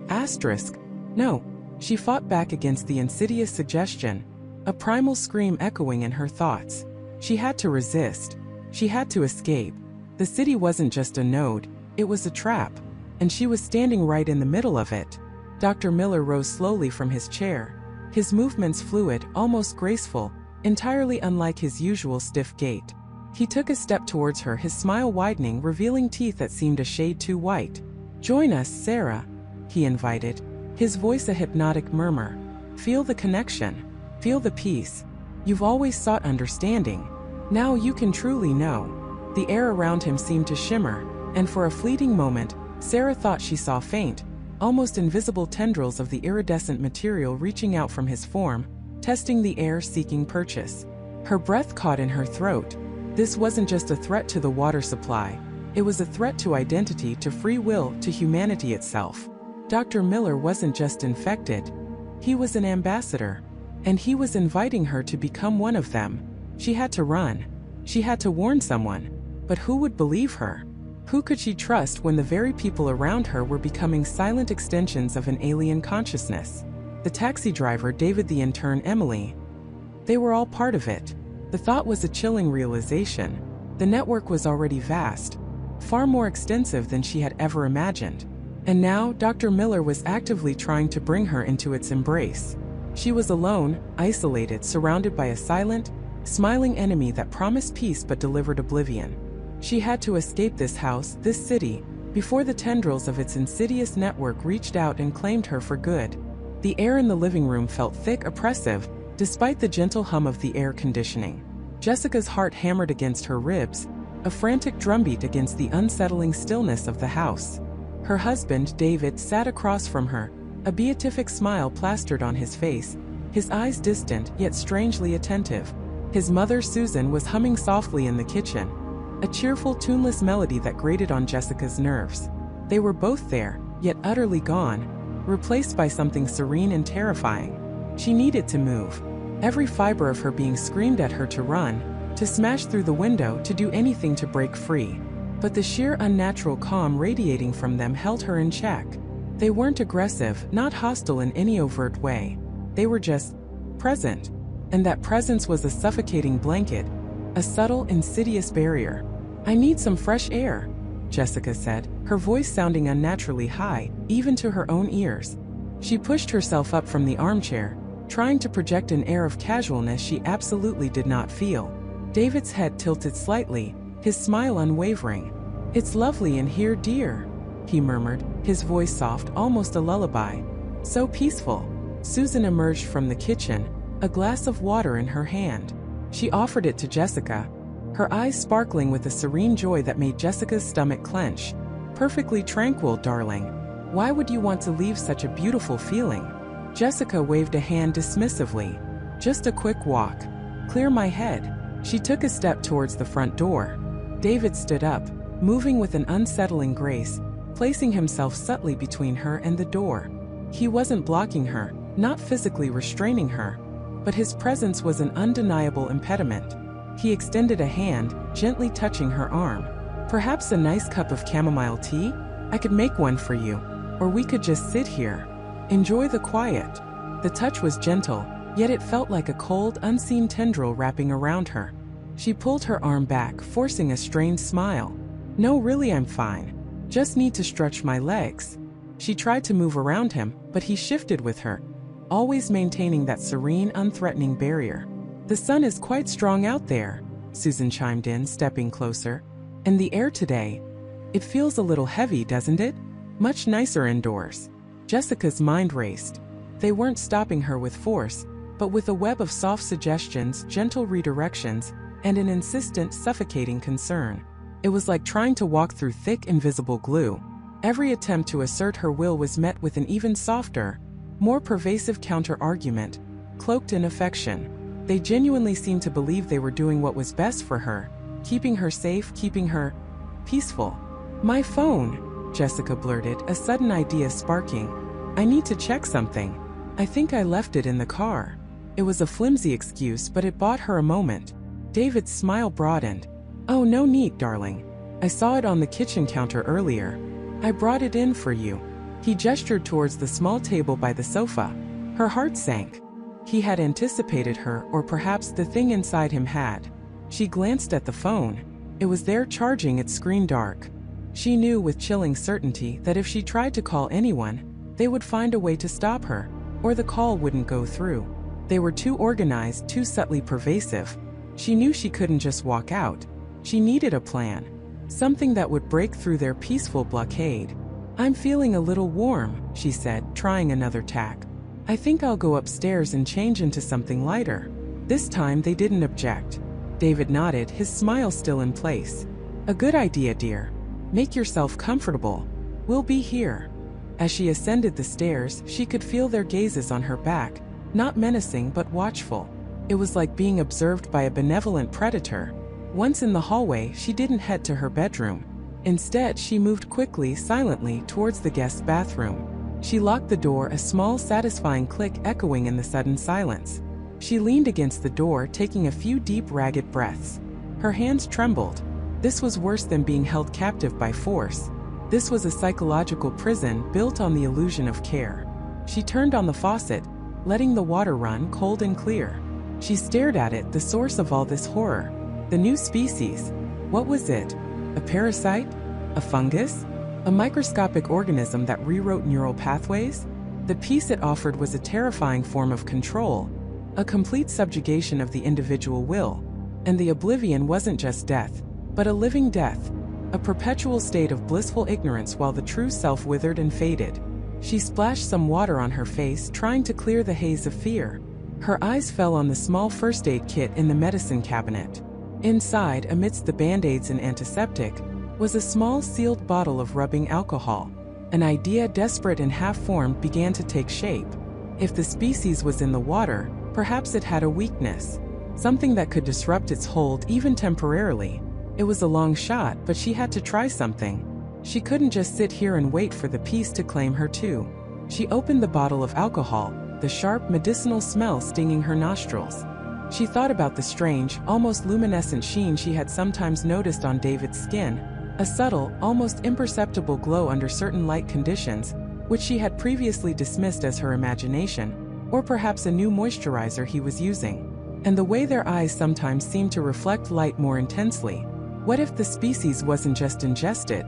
Asterisk, no. She fought back against the insidious suggestion, a primal scream echoing in her thoughts. She had to resist. She had to escape. The city wasn't just a node, it was a trap, and she was standing right in the middle of it. Dr. Miller rose slowly from his chair, his movements fluid, almost graceful, entirely unlike his usual stiff gait. He took a step towards her, his smile widening, revealing teeth that seemed a shade too white. "Join us, Sarah," he invited, his voice a hypnotic murmur. "Feel the connection. Feel the peace. You've always sought understanding. Now you can truly know." The air around him seemed to shimmer, and for a fleeting moment, Sarah thought she saw faint, almost invisible tendrils of the iridescent material reaching out from his form, testing the air, seeking purchase. Her breath caught in her throat. This wasn't just a threat to the water supply. It was a threat to identity, to free will, to humanity itself. Dr. Miller wasn't just infected. He was an ambassador. And he was inviting her to become one of them. She had to run. She had to warn someone. But who would believe her? Who could she trust when the very people around her were becoming silent extensions of an alien consciousness? The taxi driver, David, the intern, Emily. They were all part of it. The thought was a chilling realization. The network was already vast, far more extensive than she had ever imagined. And now, Dr. Miller was actively trying to bring her into its embrace. She was alone, isolated, surrounded by a silent, smiling enemy that promised peace but delivered oblivion. She had to escape this house, this city, before the tendrils of its insidious network reached out and claimed her for good. The air in the living room felt thick, oppressive, despite the gentle hum of the air conditioning. Jessica's heart hammered against her ribs, a frantic drumbeat against the unsettling stillness of the house. Her husband, David, sat across from her, a beatific smile plastered on his face, his eyes distant yet strangely attentive. His mother, Susan, was humming softly in the kitchen, a cheerful, tuneless melody that grated on Jessica's nerves. They were both there, yet utterly gone, replaced by something serene and terrifying. She needed to move. Every fiber of her being screamed at her to run, to smash through the window, to do anything to break free. But the sheer unnatural calm radiating from them held her in check. They weren't aggressive, not hostile in any overt way. They were just present. And that presence was a suffocating blanket, a subtle, insidious barrier. "I need some fresh air," Jessica said, her voice sounding unnaturally high, even to her own ears. She pushed herself up from the armchair, trying to project an air of casualness she absolutely did not feel. David's head tilted slightly, his smile unwavering. "It's lovely in here, dear," he murmured, his voice soft, almost a lullaby. "So peaceful." Susan emerged from the kitchen, a glass of water in her hand. She offered it to Jessica, her eyes sparkling with a serene joy that made Jessica's stomach clench. "Perfectly tranquil, darling. Why would you want to leave such a beautiful feeling?" Jessica waved a hand dismissively. "Just a quick walk. Clear my head." She took a step towards the front door. David stood up, moving with an unsettling grace, placing himself subtly between her and the door. He wasn't blocking her, not physically restraining her, but his presence was an undeniable impediment. He extended a hand, gently touching her arm. "Perhaps a nice cup of chamomile tea? I could make one for you. Or we could just sit here. Enjoy the quiet." The touch was gentle, yet it felt like a cold, unseen tendril wrapping around her. She pulled her arm back, forcing a strained smile. "No, really, I'm fine. Just need to stretch my legs." She tried to move around him, but he shifted with her, always maintaining that serene, unthreatening barrier. "The sun is quite strong out there," Susan chimed in, stepping closer. "And the air today, it feels a little heavy, doesn't it? Much nicer indoors." Jessica's mind raced. They weren't stopping her with force, but with a web of soft suggestions, gentle redirections, and an insistent, suffocating concern. It was like trying to walk through thick, invisible glue. Every attempt to assert her will was met with an even softer, more pervasive counter-argument, cloaked in affection. They genuinely seemed to believe they were doing what was best for her, keeping her safe, keeping her peaceful. "My phone," Jessica blurted, a sudden idea sparking. "I need to check something. I think I left it in the car." It was a flimsy excuse, but it bought her a moment. David's smile broadened. "Oh, no need, darling. I saw it on the kitchen counter earlier. I brought it in for you." He gestured towards the small table by the sofa. Her heart sank. He had anticipated her, or perhaps the thing inside him had. She glanced at the phone. It was there, charging, its screen dark. She knew with chilling certainty that if she tried to call anyone, they would find a way to stop her, or the call wouldn't go through. They were too organized, too subtly pervasive. She knew she couldn't just walk out. She needed a plan. Something that would break through their peaceful blockade. "I'm feeling a little warm," she said, trying another tack. "I think I'll go upstairs and change into something lighter." This time they didn't object. David nodded, his smile still in place. "A good idea, dear. Make yourself comfortable. We'll be here." As she ascended the stairs, she could feel their gazes on her back, not menacing but watchful. It was like being observed by a benevolent predator. Once in the hallway, she didn't head to her bedroom. Instead, she moved quickly, silently, towards the guest bathroom. She locked the door, a small, satisfying click echoing in the sudden silence. She leaned against the door, taking a few deep, ragged breaths. Her hands trembled. This was worse than being held captive by force. This was a psychological prison built on the illusion of care. She turned on the faucet, letting the water run cold and clear. She stared at it, the source of all this horror. The new species. What was it? A parasite? A fungus? A microscopic organism that rewrote neural pathways? The peace it offered was a terrifying form of control, a complete subjugation of the individual will. And the oblivion wasn't just death, but a living death, a perpetual state of blissful ignorance while the true self withered and faded. She splashed some water on her face, trying to clear the haze of fear. Her eyes fell on the small first aid kit in the medicine cabinet. Inside, amidst the band-aids and antiseptic, was a small sealed bottle of rubbing alcohol. An idea, desperate and half-formed, began to take shape. If the species was in the water, perhaps it had a weakness. Something that could disrupt its hold, even temporarily. It was a long shot, but she had to try something. She couldn't just sit here and wait for the peace to claim her too. She opened the bottle of alcohol, the sharp, medicinal smell stinging her nostrils. She thought about the strange, almost luminescent sheen she had sometimes noticed on David's skin, a subtle, almost imperceptible glow under certain light conditions, which she had previously dismissed as her imagination, or perhaps a new moisturizer he was using. And the way their eyes sometimes seemed to reflect light more intensely. What if the species wasn't just ingested?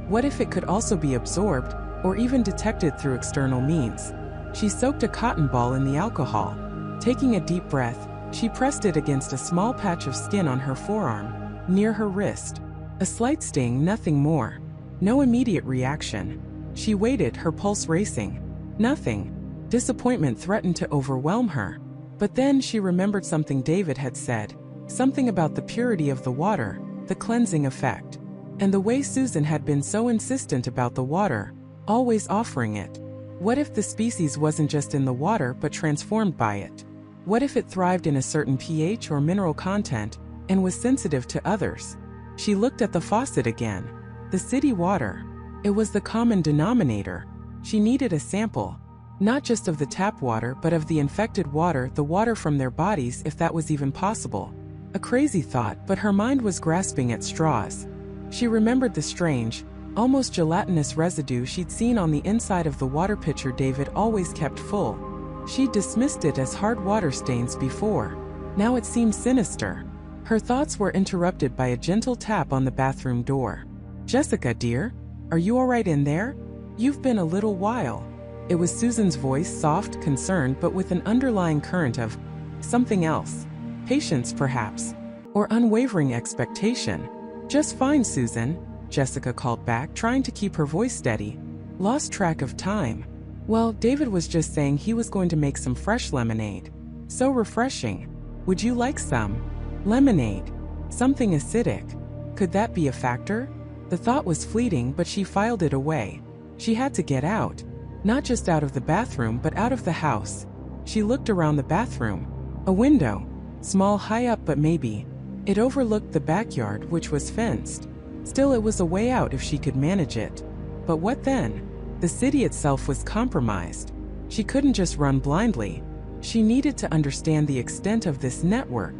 What if it could also be absorbed, or even detected through external means? She soaked a cotton ball in the alcohol. Taking a deep breath, she pressed it against a small patch of skin on her forearm, near her wrist. A slight sting, nothing more. No immediate reaction. She waited, her pulse racing. Nothing. Disappointment threatened to overwhelm her. But then she remembered something David had said. Something about the purity of the water, the cleansing effect. And the way Susan had been so insistent about the water, always offering it. What if the species wasn't just in the water but transformed by it? What if it thrived in a certain pH or mineral content, and was sensitive to others? She looked at the faucet again. The city water. It was the common denominator. She needed a sample. Not just of the tap water but of the infected water, the water from their bodies, if that was even possible. A crazy thought, but her mind was grasping at straws. She remembered the strange, almost gelatinous residue she'd seen on the inside of the water pitcher David always kept full. She'd dismissed it as hard water stains before. Now it seemed sinister. Her thoughts were interrupted by a gentle tap on the bathroom door. "Jessica, dear? Are you all right in there? You've been a little while." It was Susan's voice, soft, concerned, but with an underlying current of something else. Patience, perhaps. Or unwavering expectation. "Just fine, Susan," Jessica called back, trying to keep her voice steady. "Lost track of time." Well, David was just saying he was going to make some fresh lemonade. So refreshing. Would you like some? Lemonade. Something acidic. Could that be a factor? The thought was fleeting, but she filed it away. She had to get out. Not just out of the bathroom, but out of the house. She looked around the bathroom. A window. Small, high up, but maybe. It overlooked the backyard, which was fenced. Still, it was a way out if she could manage it. But what then? The city itself was compromised. She couldn't just run blindly. She needed to understand the extent of this network.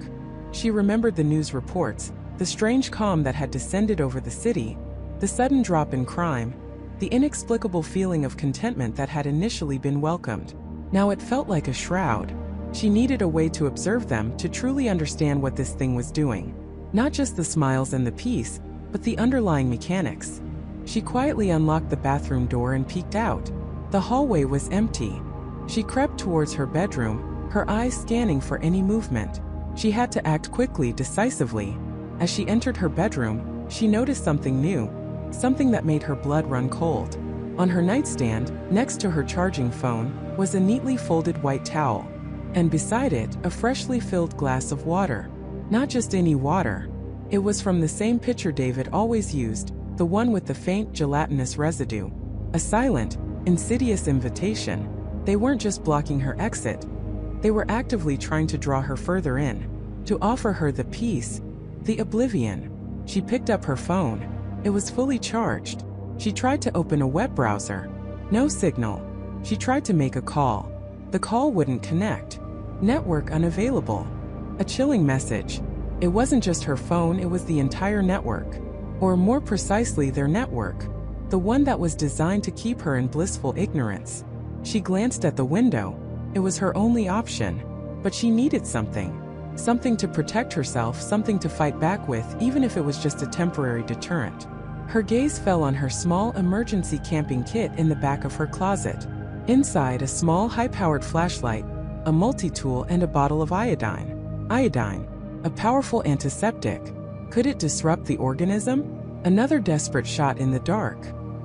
She remembered the news reports, the strange calm that had descended over the city, the sudden drop in crime, the inexplicable feeling of contentment that had initially been welcomed. Now it felt like a shroud. She needed a way to observe them, to truly understand what this thing was doing. Not just the smiles and the peace, but the underlying mechanics. She quietly unlocked the bathroom door and peeked out. The hallway was empty. She crept towards her bedroom, her eyes scanning for any movement. She had to act quickly, decisively. As she entered her bedroom, she noticed something new, something that made her blood run cold. On her nightstand, next to her charging phone, was a neatly folded white towel. And beside it, a freshly filled glass of water. Not just any water. It was from the same pitcher David always used, the one with the faint gelatinous residue. A silent, insidious invitation. They weren't just blocking her exit. They were actively trying to draw her further in, to offer her the peace, the oblivion. She picked up her phone. It was fully charged. She tried to open a web browser. No signal. She tried to make a call. The call wouldn't connect. Network unavailable. A chilling message. It wasn't just her phone, it was the entire network. Or more precisely, their network. The one that was designed to keep her in blissful ignorance. She glanced at the window. It was her only option. But she needed something. Something to protect herself, something to fight back with, even if it was just a temporary deterrent. Her gaze fell on her small emergency camping kit in the back of her closet. Inside, a small high-powered flashlight, a multi-tool, and a bottle of iodine. Iodine, a powerful antiseptic. Could it disrupt the organism? Another desperate shot in the dark.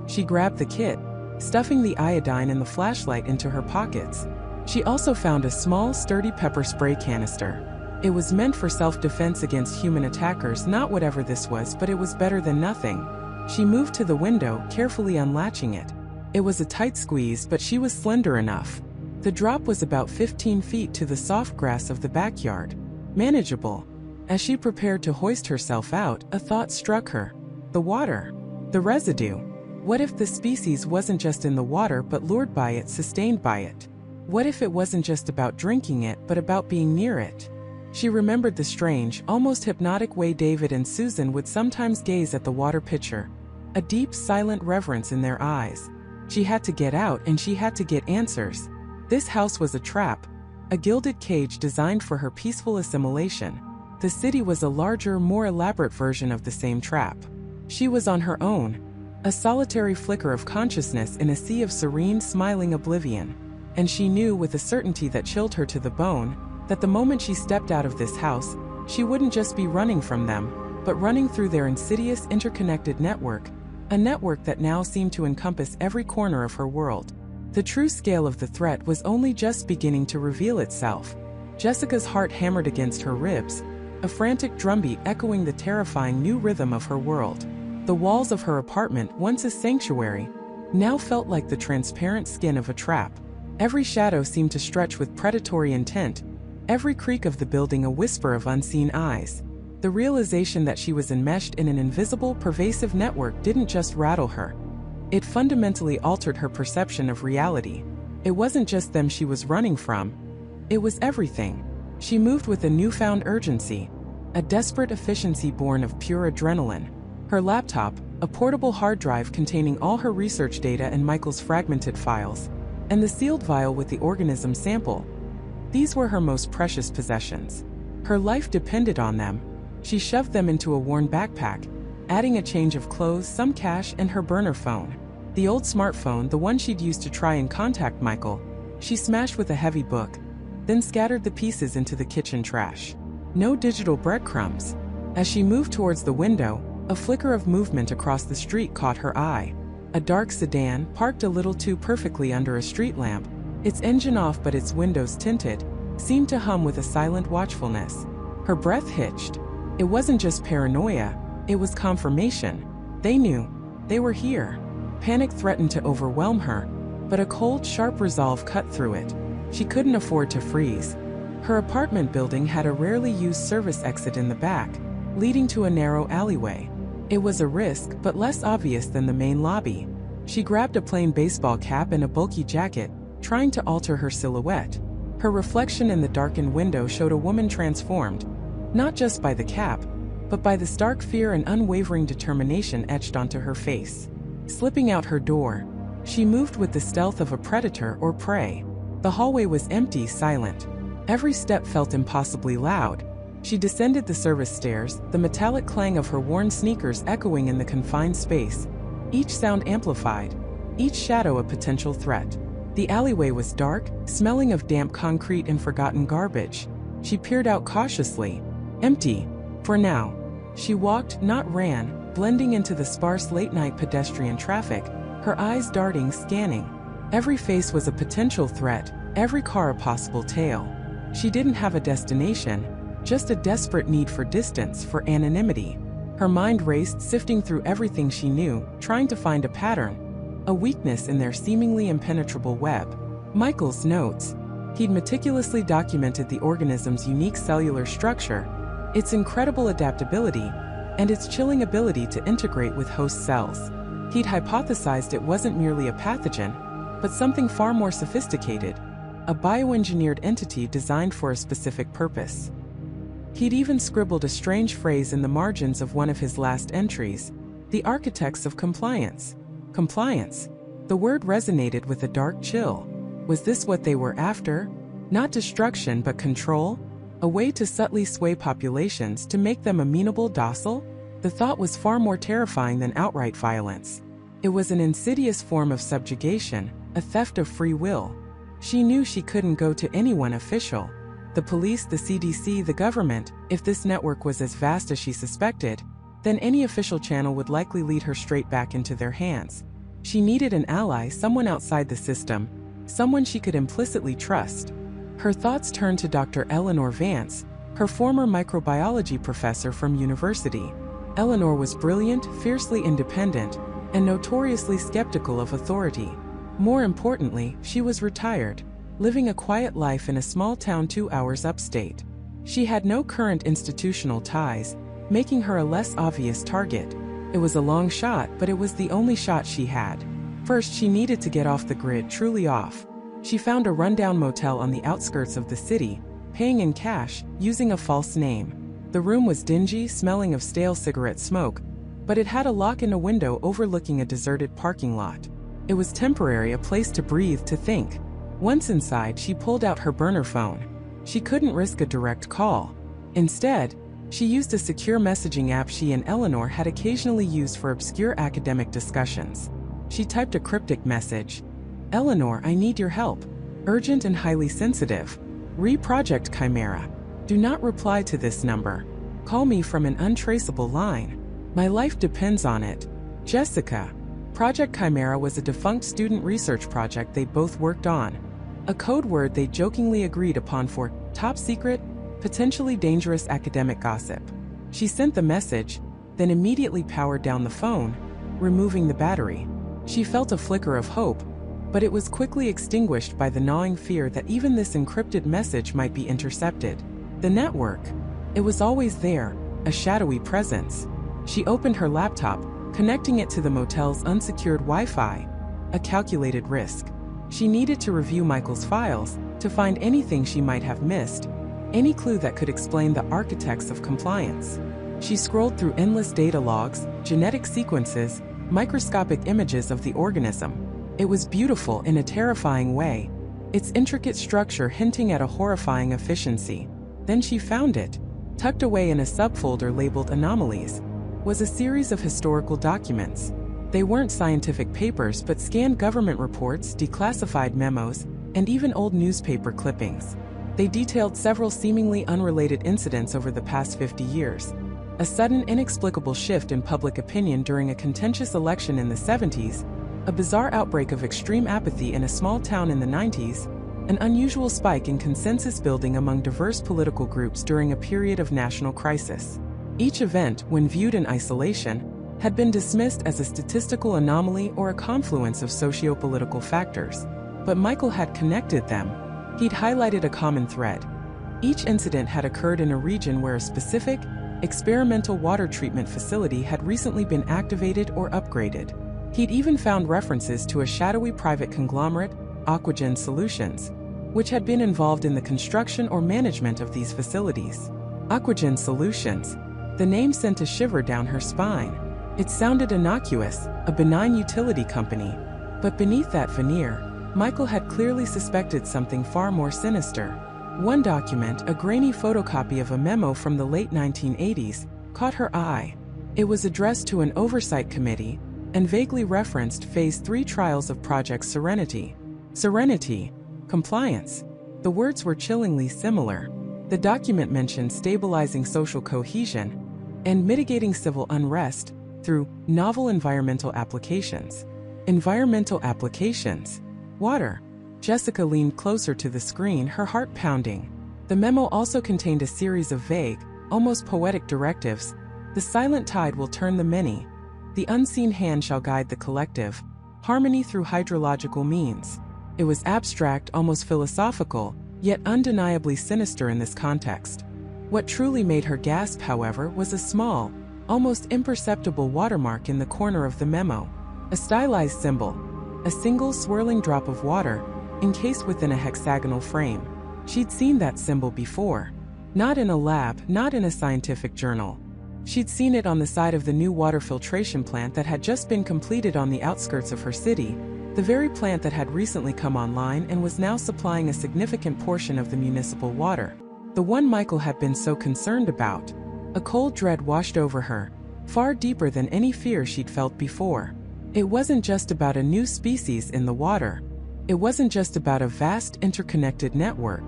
She grabbed the kit, stuffing the iodine and the flashlight into her pockets. She also found a small, sturdy pepper spray canister. It was meant for self-defense against human attackers, not whatever this was, but it was better than nothing. She moved to the window, carefully unlatching it. It was a tight squeeze, but she was slender enough. The drop was about 15 feet to the soft grass of the backyard. Manageable. As she prepared to hoist herself out, a thought struck her. The water. The residue. What if the species wasn't just in the water, but lured by it, sustained by it? What if it wasn't just about drinking it, but about being near it? She remembered the strange, almost hypnotic way David and Susan would sometimes gaze at the water pitcher. A deep, silent reverence in their eyes. She had to get out, and she had to get answers. This house was a trap, a gilded cage designed for her peaceful assimilation. The city was a larger, more elaborate version of the same trap. She was on her own, a solitary flicker of consciousness in a sea of serene, smiling oblivion. And she knew with a certainty that chilled her to the bone, that the moment she stepped out of this house, she wouldn't just be running from them, but running through their insidious, interconnected network, a network that now seemed to encompass every corner of her world. The true scale of the threat was only just beginning to reveal itself. Jessica's heart hammered against her ribs, a frantic drumbeat echoing the terrifying new rhythm of her world. The walls of her apartment, once a sanctuary, now felt like the transparent skin of a trap. Every shadow seemed to stretch with predatory intent, every creak of the building a whisper of unseen eyes. The realization that she was enmeshed in an invisible, pervasive network didn't just rattle her. It fundamentally altered her perception of reality. It wasn't just them she was running from. It was everything. She moved with a newfound urgency, a desperate efficiency born of pure adrenaline. Her laptop, a portable hard drive containing all her research data and Michael's fragmented files, and the sealed vial with the organism sample. These were her most precious possessions. Her life depended on them. She shoved them into a worn backpack, adding a change of clothes, some cash, and her burner phone. The old smartphone, the one she'd used to try and contact Michael, she smashed with a heavy book, then scattered the pieces into the kitchen trash. No digital breadcrumbs. As she moved towards the window, a flicker of movement across the street caught her eye. A dark sedan, parked a little too perfectly under a street lamp, its engine off but its windows tinted, seemed to hum with a silent watchfulness. Her breath hitched. It wasn't just paranoia, it was confirmation. They knew. They were here. Panic threatened to overwhelm her, but a cold, sharp resolve cut through it. She couldn't afford to freeze. Her apartment building had a rarely used service exit in the back, leading to a narrow alleyway. It was a risk, but less obvious than the main lobby. She grabbed a plain baseball cap and a bulky jacket, trying to alter her silhouette. Her reflection in the darkened window showed a woman transformed, not just by the cap, but by the stark fear and unwavering determination etched onto her face. Slipping out her door, she moved with the stealth of a predator or prey. The hallway was empty, silent. Every step felt impossibly loud. She descended the service stairs, the metallic clang of her worn sneakers echoing in the confined space, each sound amplified, each shadow a potential threat. The alleyway was dark, smelling of damp concrete and forgotten garbage. She peered out cautiously. Empty. For now. She walked, not ran, blending into the sparse late-night pedestrian traffic, her eyes darting, scanning. Every face was a potential threat, every car a possible tail. She didn't have a destination, just a desperate need for distance, for anonymity. Her mind raced, sifting through everything she knew, trying to find a pattern, a weakness in their seemingly impenetrable web. Michael's notes. He'd meticulously documented the organism's unique cellular structure, its incredible adaptability, and its chilling ability to integrate with host cells. He'd hypothesized it wasn't merely a pathogen, but something far more sophisticated, a bioengineered entity designed for a specific purpose. He'd even scribbled a strange phrase in the margins of one of his last entries: the architects of compliance. Compliance. The word resonated with a dark chill. Was this what they were after? Not destruction but control? A way to subtly sway populations to make them amenable, docile? The thought was far more terrifying than outright violence. It was an insidious form of subjugation, a theft of free will. She knew she couldn't go to anyone official. The police, the CDC, the government. If this network was as vast as she suspected, then any official channel would likely lead her straight back into their hands. She needed an ally, someone outside the system, someone she could implicitly trust. Her thoughts turned to Dr. Eleanor Vance, her former microbiology professor from university. Eleanor was brilliant, fiercely independent, and notoriously skeptical of authority. More importantly, she was retired, living a quiet life in a small town 2 hours upstate. She had no current institutional ties, making her a less obvious target. It was a long shot, but it was the only shot she had. First, she needed to get off the grid, truly off. She found a rundown motel on the outskirts of the city, paying in cash, using a false name. The room was dingy, smelling of stale cigarette smoke, but it had a lock and a window overlooking a deserted parking lot. It was temporary, a place to breathe, to think. Once inside, she pulled out her burner phone. She couldn't risk a direct call. Instead, she used a secure messaging app she and Eleanor had occasionally used for obscure academic discussions. She typed a cryptic message. "Eleanor, I need your help. Urgent and highly sensitive. Project Chimera. Do not reply to this number. Call me from an untraceable line. My life depends on it. Jessica." Project Chimera was a defunct student research project they both worked on. A code word they jokingly agreed upon for top secret, potentially dangerous academic gossip. She sent the message, then immediately powered down the phone, removing the battery. She felt a flicker of hope, but it was quickly extinguished by the gnawing fear that even this encrypted message might be intercepted. The network. It was always there, a shadowy presence. She opened her laptop, connecting it to the motel's unsecured Wi-Fi, a calculated risk. She needed to review Michael's files, to find anything she might have missed, any clue that could explain the architects of compliance. She scrolled through endless data logs, genetic sequences, microscopic images of the organism. It was beautiful in a terrifying way, its intricate structure hinting at a horrifying efficiency. Then she found it. Tucked away in a subfolder labeled Anomalies was a series of historical documents. They weren't scientific papers but scanned government reports, declassified memos, and even old newspaper clippings. They detailed several seemingly unrelated incidents over the past 50 years. A sudden, inexplicable shift in public opinion during a contentious election in the 70s, a bizarre outbreak of extreme apathy in a small town in the 90s, an unusual spike in consensus building among diverse political groups during a period of national crisis. Each event, when viewed in isolation, had been dismissed as a statistical anomaly or a confluence of socio-political factors. But Michael had connected them. He'd highlighted a common thread. Each incident had occurred in a region where a specific, experimental water treatment facility had recently been activated or upgraded. He'd even found references to a shadowy private conglomerate, Aquagen Solutions, which had been involved in the construction or management of these facilities. Aquagen Solutions. The name sent a shiver down her spine. It sounded innocuous, a benign utility company. But beneath that veneer, Michael had clearly suspected something far more sinister. One document, a grainy photocopy of a memo from the late 1980s, caught her eye. It was addressed to an oversight committee and vaguely referenced Phase 3 trials of Project Serenity. Serenity. Compliance. The words were chillingly similar. The document mentioned stabilizing social cohesion and mitigating civil unrest through novel environmental applications. Environmental applications. Water. Jessica leaned closer to the screen, her heart pounding. The memo also contained a series of vague, almost poetic directives. The silent tide will turn the many. The unseen hand shall guide the collective. Harmony through hydrological means. It was abstract, almost philosophical, yet undeniably sinister in this context. What truly made her gasp, however, was a small, almost imperceptible watermark in the corner of the memo. A stylized symbol. A single swirling drop of water, encased within a hexagonal frame. She'd seen that symbol before. Not in a lab, not in a scientific journal. She'd seen it on the side of the new water filtration plant that had just been completed on the outskirts of her city, the very plant that had recently come online and was now supplying a significant portion of the municipal water. The one Michael had been so concerned about. A cold dread washed over her, far deeper than any fear she'd felt before. It wasn't just about a new species in the water. It wasn't just about a vast, interconnected network.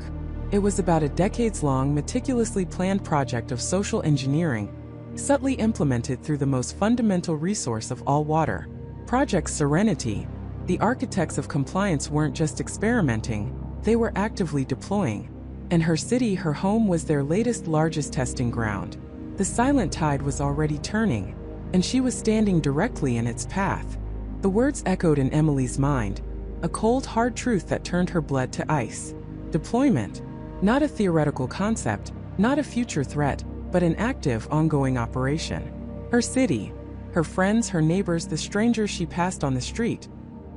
It was about a decades-long, meticulously planned project of social engineering, subtly implemented through the most fundamental resource of all, water. Project Serenity. The architects of compliance weren't just experimenting, they were actively deploying. And her city, her home, was their latest, largest testing ground. The silent tide was already turning, and she was standing directly in its path. The words echoed in Emily's mind, a cold, hard truth that turned her blood to ice. Deployment. Not a theoretical concept, not a future threat, but an active, ongoing operation. Her city, her friends, her neighbors, the strangers she passed on the street.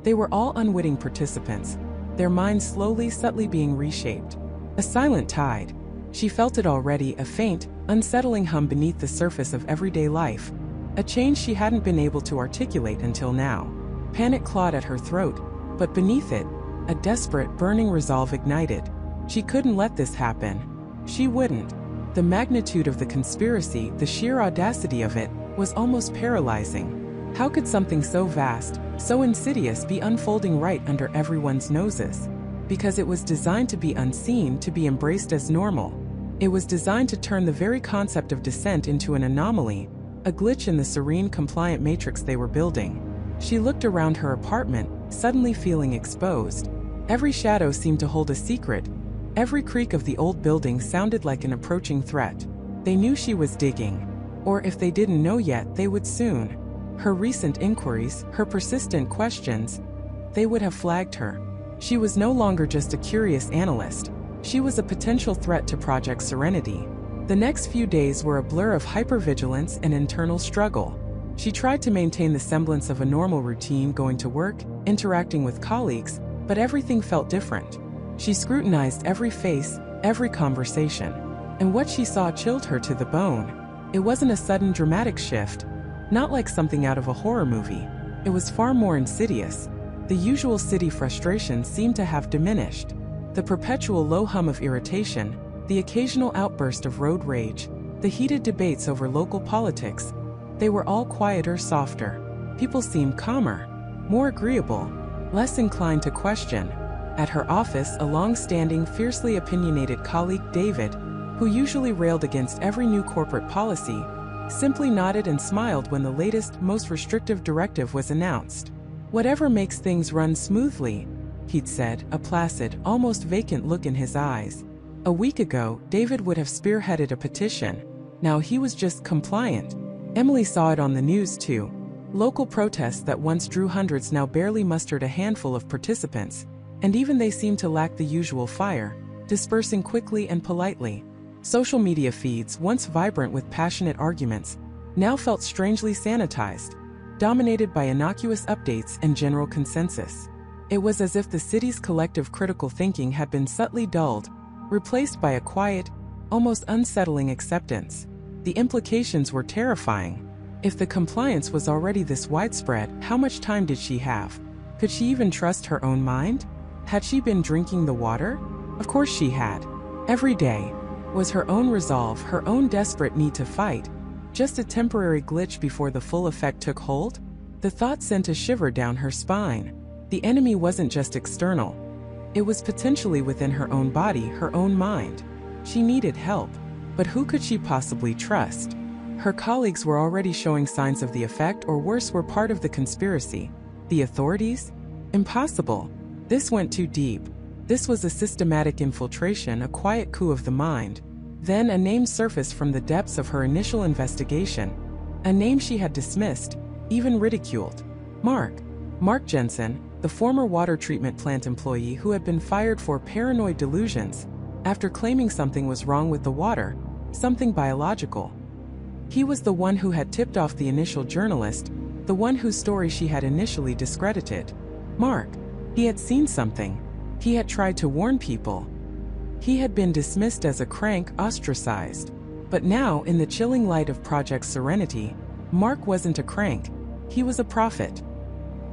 They were all unwitting participants, their minds slowly, subtly being reshaped. A silent tide. She felt it already, a faint, unsettling hum beneath the surface of everyday life. A change she hadn't been able to articulate until now. Panic clawed at her throat, but beneath it, a desperate, burning resolve ignited. She couldn't let this happen. She wouldn't. The magnitude of the conspiracy, the sheer audacity of it, was almost paralyzing. How could something so vast, so insidious be unfolding right under everyone's noses? Because it was designed to be unseen, to be embraced as normal. It was designed to turn the very concept of dissent into an anomaly, a glitch in the serene, compliant matrix they were building. She looked around her apartment, suddenly feeling exposed. Every shadow seemed to hold a secret. Every creak of the old building sounded like an approaching threat. They knew she was digging. Or if they didn't know yet, they would soon. Her recent inquiries, her persistent questions, they would have flagged her. She was no longer just a curious analyst. She was a potential threat to Project Serenity. The next few days were a blur of hypervigilance and internal struggle. She tried to maintain the semblance of a normal routine, going to work, interacting with colleagues, but everything felt different. She scrutinized every face, every conversation. And what she saw chilled her to the bone. It wasn't a sudden dramatic shift, not like something out of a horror movie. It was far more insidious. The usual city frustration seemed to have diminished. The perpetual low hum of irritation, the occasional outburst of road rage, the heated debates over local politics, they were all quieter, softer. People seemed calmer, more agreeable, less inclined to question. At her office, a long-standing, fiercely opinionated colleague, David, who usually railed against every new corporate policy, simply nodded and smiled when the latest, most restrictive directive was announced. "Whatever makes things run smoothly," he'd said, a placid, almost vacant look in his eyes. A week ago, David would have spearheaded a petition. Now he was just compliant. Emily saw it on the news too. Local protests that once drew hundreds now barely mustered a handful of participants, and even they seemed to lack the usual fire, dispersing quickly and politely. Social media feeds, once vibrant with passionate arguments, now felt strangely sanitized, dominated by innocuous updates and general consensus. It was as if the city's collective critical thinking had been subtly dulled, replaced by a quiet, almost unsettling acceptance. The implications were terrifying. If the compliance was already this widespread, how much time did she have? Could she even trust her own mind? Had she been drinking the water? Of course she had. Every day was her own resolve, her own desperate need to fight, just a temporary glitch before the full effect took hold? The thought sent a shiver down her spine. The enemy wasn't just external. It was potentially within her own body, her own mind. She needed help. But who could she possibly trust? Her colleagues were already showing signs of the effect, or worse, were part of the conspiracy. The authorities? Impossible. This went too deep. This was a systematic infiltration, a quiet coup of the mind. Then a name surfaced from the depths of her initial investigation. A name she had dismissed, even ridiculed. Mark Jensen, the former water treatment plant employee who had been fired for paranoid delusions after claiming something was wrong with the water, something biological. He was the one who had tipped off the initial journalist, the one whose story she had initially discredited. Mark. He had seen something. He had tried to warn people. He had been dismissed as a crank, ostracized. But now, in the chilling light of Project Serenity, Mark wasn't a crank. He was a prophet.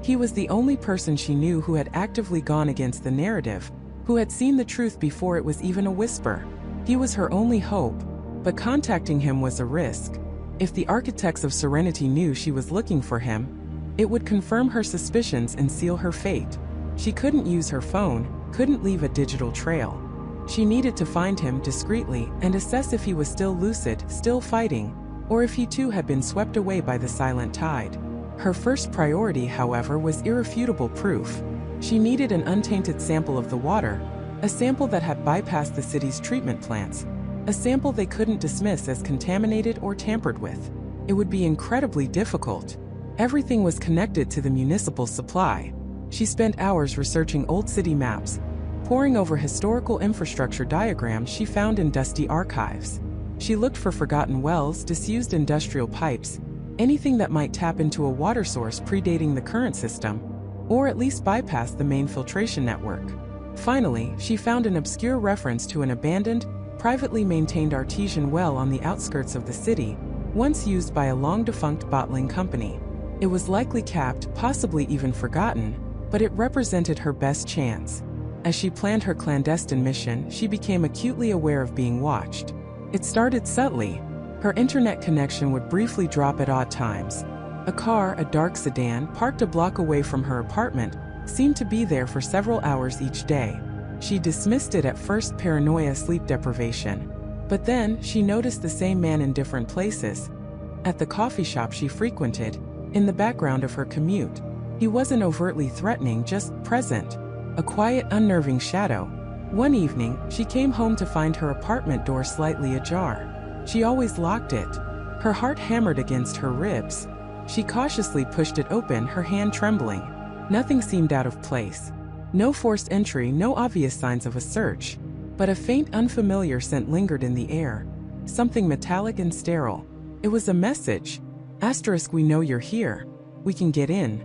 He was the only person she knew who had actively gone against the narrative, who had seen the truth before it was even a whisper. He was her only hope, but contacting him was a risk. If the architects of Serenity knew she was looking for him, it would confirm her suspicions and seal her fate. She couldn't use her phone, couldn't leave a digital trail. She needed to find him discreetly and assess if he was still lucid, still fighting, or if he too had been swept away by the silent tide. Her first priority, however, was irrefutable proof. She needed an untainted sample of the water, a sample that had bypassed the city's treatment plants, a sample they couldn't dismiss as contaminated or tampered with. It would be incredibly difficult. Everything was connected to the municipal supply. She spent hours researching old city maps, poring over historical infrastructure diagrams she found in dusty archives. She looked for forgotten wells, disused industrial pipes, anything that might tap into a water source predating the current system, or at least bypass the main filtration network. Finally, she found an obscure reference to an abandoned, privately maintained artesian well on the outskirts of the city, once used by a long-defunct bottling company. It was likely capped, possibly even forgotten, but it represented her best chance. As she planned her clandestine mission, she became acutely aware of being watched. It started subtly. Her internet connection would briefly drop at odd times. A car, a dark sedan, parked a block away from her apartment, seemed to be there for several hours each day. She dismissed it at first, paranoia, sleep deprivation. But then, she noticed the same man in different places. At the coffee shop she frequented, in the background of her commute. He wasn't overtly threatening, just present. A quiet, unnerving shadow. One evening, she came home to find her apartment door slightly ajar. She always locked it. Her heart hammered against her ribs. She cautiously pushed it open, her hand trembling. Nothing seemed out of place. No forced entry, no obvious signs of a search. But a faint, unfamiliar scent lingered in the air. Something metallic and sterile. It was a message. Asterisk, we know you're here. We can get in.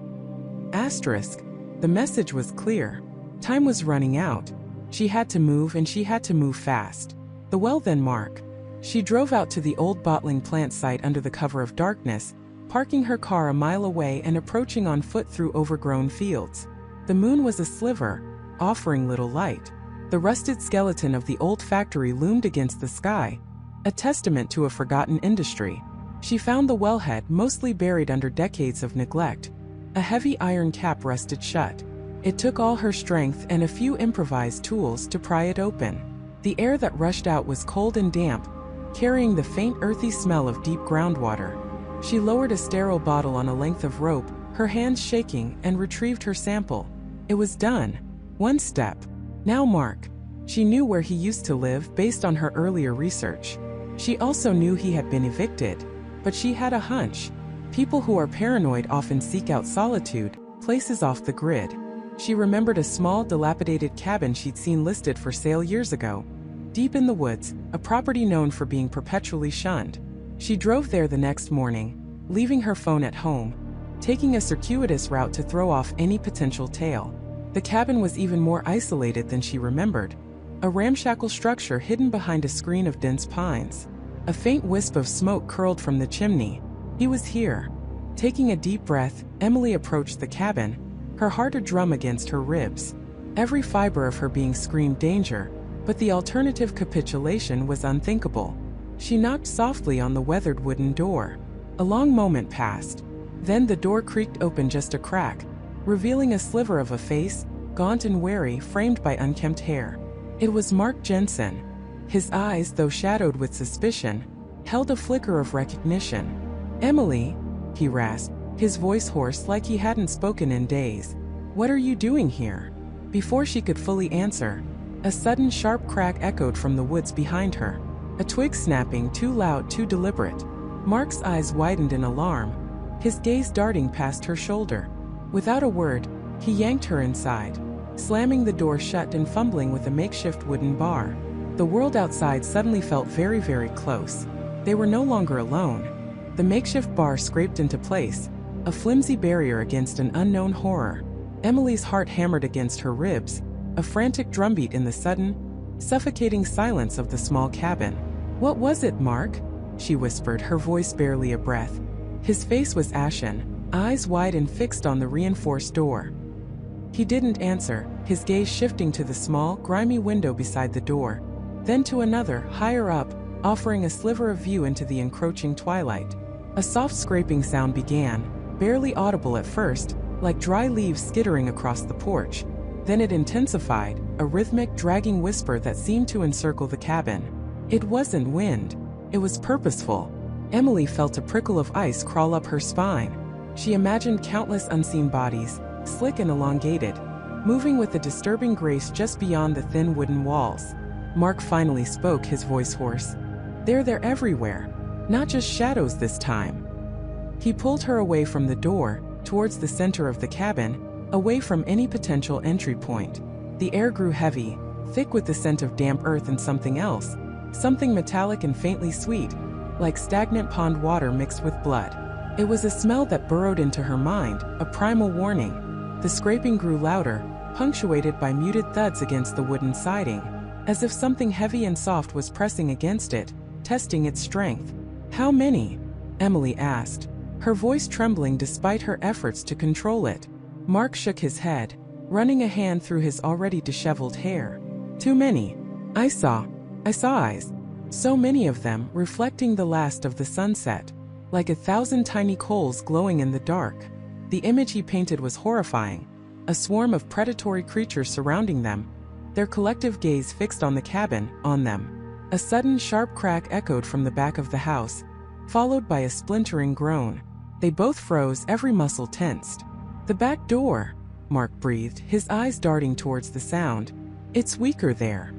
Asterisk. The message was clear. Time was running out. She had to move, and she had to move fast. The well, then Mark. She drove out to the old bottling plant site under the cover of darkness, parking her car a mile away and approaching on foot through overgrown fields. The moon was a sliver, offering little light. The rusted skeleton of the old factory loomed against the sky, a testament to a forgotten industry. She found the wellhead, mostly buried under decades of neglect. A heavy iron cap rusted shut. It took all her strength and a few improvised tools to pry it open. The air that rushed out was cold and damp, carrying the faint earthy smell of deep groundwater. She lowered a sterile bottle on a length of rope, her hands shaking, and retrieved her sample. It was done. One step. Now Mark. She knew where he used to live based on her earlier research. She also knew he had been evicted. But she had a hunch. People who are paranoid often seek out solitude, places off the grid. She remembered a small, dilapidated cabin she'd seen listed for sale years ago. Deep in the woods, a property known for being perpetually shunned. She drove there the next morning, leaving her phone at home, taking a circuitous route to throw off any potential tail. The cabin was even more isolated than she remembered. A ramshackle structure hidden behind a screen of dense pines. A faint wisp of smoke curled from the chimney. He was here. Taking a deep breath, Emily approached the cabin, her heart a drum against her ribs. Every fiber of her being screamed danger, but the alternative capitulation was unthinkable. She knocked softly on the weathered wooden door. A long moment passed. Then the door creaked open just a crack, revealing a sliver of a face, gaunt and wary, framed by unkempt hair. It was Mark Jensen. His eyes, though shadowed with suspicion, held a flicker of recognition. "Emily," he rasped, his voice hoarse like he hadn't spoken in days. "What are you doing here?" Before she could fully answer, a sudden sharp crack echoed from the woods behind her. A twig snapping, too loud, too deliberate. Mark's eyes widened in alarm, his gaze darting past her shoulder. Without a word, he yanked her inside, slamming the door shut and fumbling with a makeshift wooden bar. The world outside suddenly felt very, very close. They were no longer alone. The makeshift bar scraped into place, a flimsy barrier against an unknown horror. Emily's heart hammered against her ribs, a frantic drumbeat in the sudden, suffocating silence of the small cabin. "What was it, Mark?" she whispered, her voice barely a breath. His face was ashen, eyes wide and fixed on the reinforced door. He didn't answer, his gaze shifting to the small, grimy window beside the door, then to another, higher up, offering a sliver of view into the encroaching twilight. A soft scraping sound began, barely audible at first, like dry leaves skittering across the porch. Then it intensified, a rhythmic, dragging whisper that seemed to encircle the cabin. It wasn't wind. It was purposeful. Emily felt a prickle of ice crawl up her spine. She imagined countless unseen bodies, slick and elongated, moving with a disturbing grace just beyond the thin wooden walls. Mark finally spoke, his voice hoarse. They're everywhere. Not just shadows this time." He pulled her away from the door, towards the center of the cabin, away from any potential entry point. The air grew heavy, thick with the scent of damp earth and something else, something metallic and faintly sweet, like stagnant pond water mixed with blood. It was a smell that burrowed into her mind, a primal warning. The scraping grew louder, punctuated by muted thuds against the wooden siding, as if something heavy and soft was pressing against it, testing its strength. "How many?" Emily asked, her voice trembling despite her efforts to control it. Mark shook his head, running a hand through his already disheveled hair. "Too many. I saw eyes. So many of them, reflecting the last of the sunset, like 1,000 tiny coals glowing in the dark." The image he painted was horrifying. A swarm of predatory creatures surrounding them, their collective gaze fixed on the cabin, on them. A sudden sharp crack echoed from the back of the house, followed by a splintering groan. They both froze, every muscle tensed. "The back door," Mark breathed, his eyes darting towards the sound. "It's weaker there."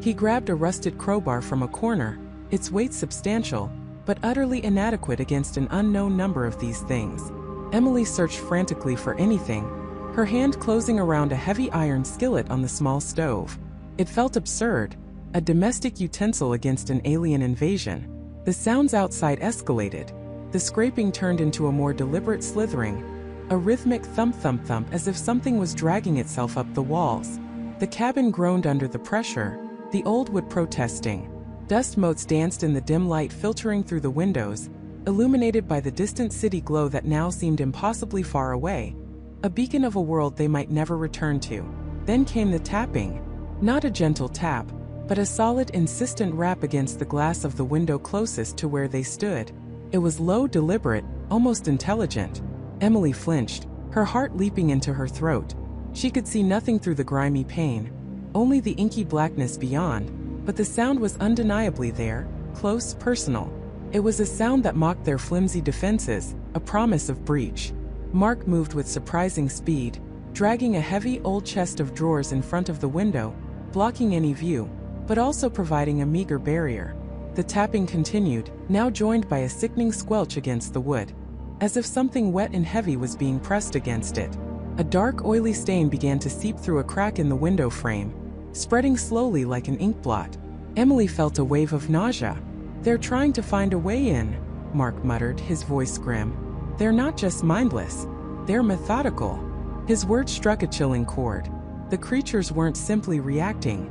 He grabbed a rusted crowbar from a corner, its weight substantial, but utterly inadequate against an unknown number of these things. Emily searched frantically for anything, her hand closing around a heavy iron skillet on the small stove. It felt absurd, a domestic utensil against an alien invasion. The sounds outside escalated. The scraping turned into a more deliberate slithering, a rhythmic thump-thump-thump as if something was dragging itself up the walls. The cabin groaned under the pressure, the old wood protesting. Dust motes danced in the dim light filtering through the windows, illuminated by the distant city glow that now seemed impossibly far away, a beacon of a world they might never return to. Then came the tapping. Not a gentle tap, but a solid, insistent rap against the glass of the window closest to where they stood. It was low, deliberate, almost intelligent. Emily flinched, her heart leaping into her throat. She could see nothing through the grimy pane, only the inky blackness beyond, but the sound was undeniably there, close, personal. It was a sound that mocked their flimsy defenses, a promise of breach. Mark moved with surprising speed, dragging a heavy old chest of drawers in front of the window, blocking any view, but also providing a meager barrier. The tapping continued, now joined by a sickening squelch against the wood, as if something wet and heavy was being pressed against it. A dark, oily stain began to seep through a crack in the window frame, spreading slowly like an ink blot. Emily felt a wave of nausea. "They're trying to find a way in," Mark muttered, his voice grim. "They're not just mindless, they're methodical." His words struck a chilling chord. The creatures weren't simply reacting.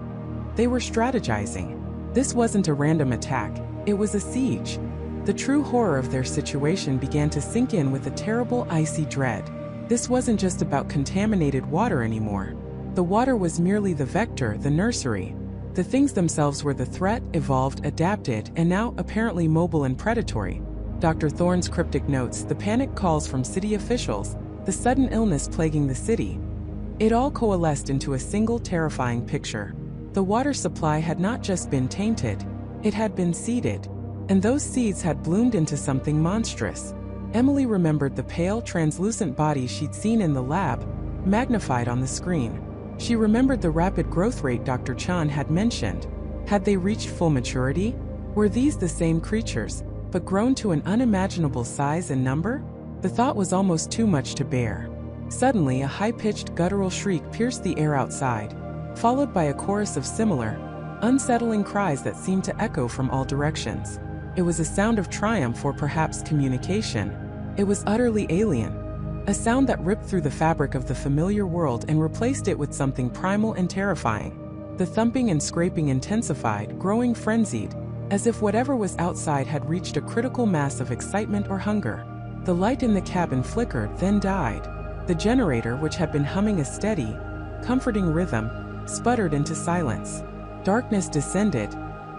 They were strategizing. This wasn't a random attack, it was a siege. The true horror of their situation began to sink in with a terrible, icy dread. This wasn't just about contaminated water anymore. The water was merely the vector, the nursery. The things themselves were the threat, evolved, adapted, and now apparently mobile and predatory. Dr. Thorne's cryptic notes, the panic calls from city officials, the sudden illness plaguing the city. It all coalesced into a single terrifying picture. The water supply had not just been tainted, it had been seeded. And those seeds had bloomed into something monstrous. Emily remembered the pale, translucent body she'd seen in the lab, magnified on the screen. She remembered the rapid growth rate Dr. Chan had mentioned. Had they reached full maturity? Were these the same creatures, but grown to an unimaginable size and number? The thought was almost too much to bear. Suddenly, a high-pitched guttural shriek pierced the air outside, followed by a chorus of similar, unsettling cries that seemed to echo from all directions. It was a sound of triumph or perhaps communication. It was utterly alien. A sound that ripped through the fabric of the familiar world and replaced it with something primal and terrifying. The thumping and scraping intensified, growing frenzied, as if whatever was outside had reached a critical mass of excitement or hunger. The light in the cabin flickered, then died. The generator, which had been humming a steady, comforting rhythm, sputtered into silence. Darkness descended,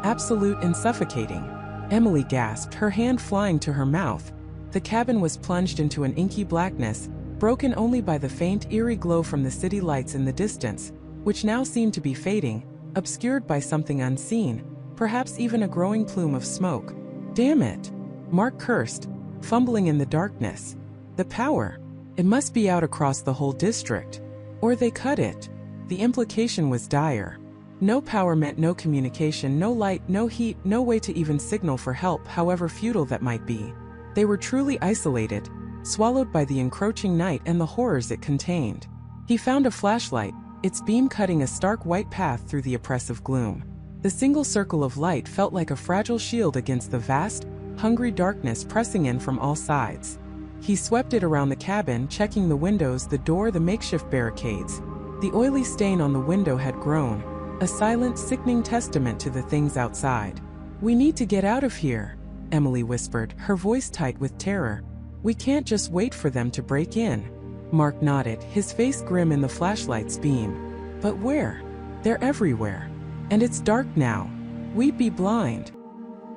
absolute and suffocating. Emily gasped, her hand flying to her mouth. The cabin was plunged into an inky blackness, broken only by the faint, eerie glow from the city lights in the distance, which now seemed to be fading, obscured by something unseen, perhaps even a growing plume of smoke. "Damn it!" Mark cursed, fumbling in the darkness. The power. It must be out across the whole district. Or they cut it. The implication was dire. No power meant no communication, no light, no heat, no way to even signal for help, however futile that might be. They were truly isolated, swallowed by the encroaching night and the horrors it contained. He found a flashlight, its beam cutting a stark white path through the oppressive gloom. The single circle of light felt like a fragile shield against the vast, hungry darkness pressing in from all sides. He swept it around the cabin, checking the windows, the door, the makeshift barricades. The oily stain on the window had grown, a silent, sickening testament to the things outside. "We need to get out of here," Emily whispered, her voice tight with terror. "We can't just wait for them to break in." Mark nodded, his face grim in the flashlight's beam. "But where? They're everywhere. And it's dark now. We'd be blind."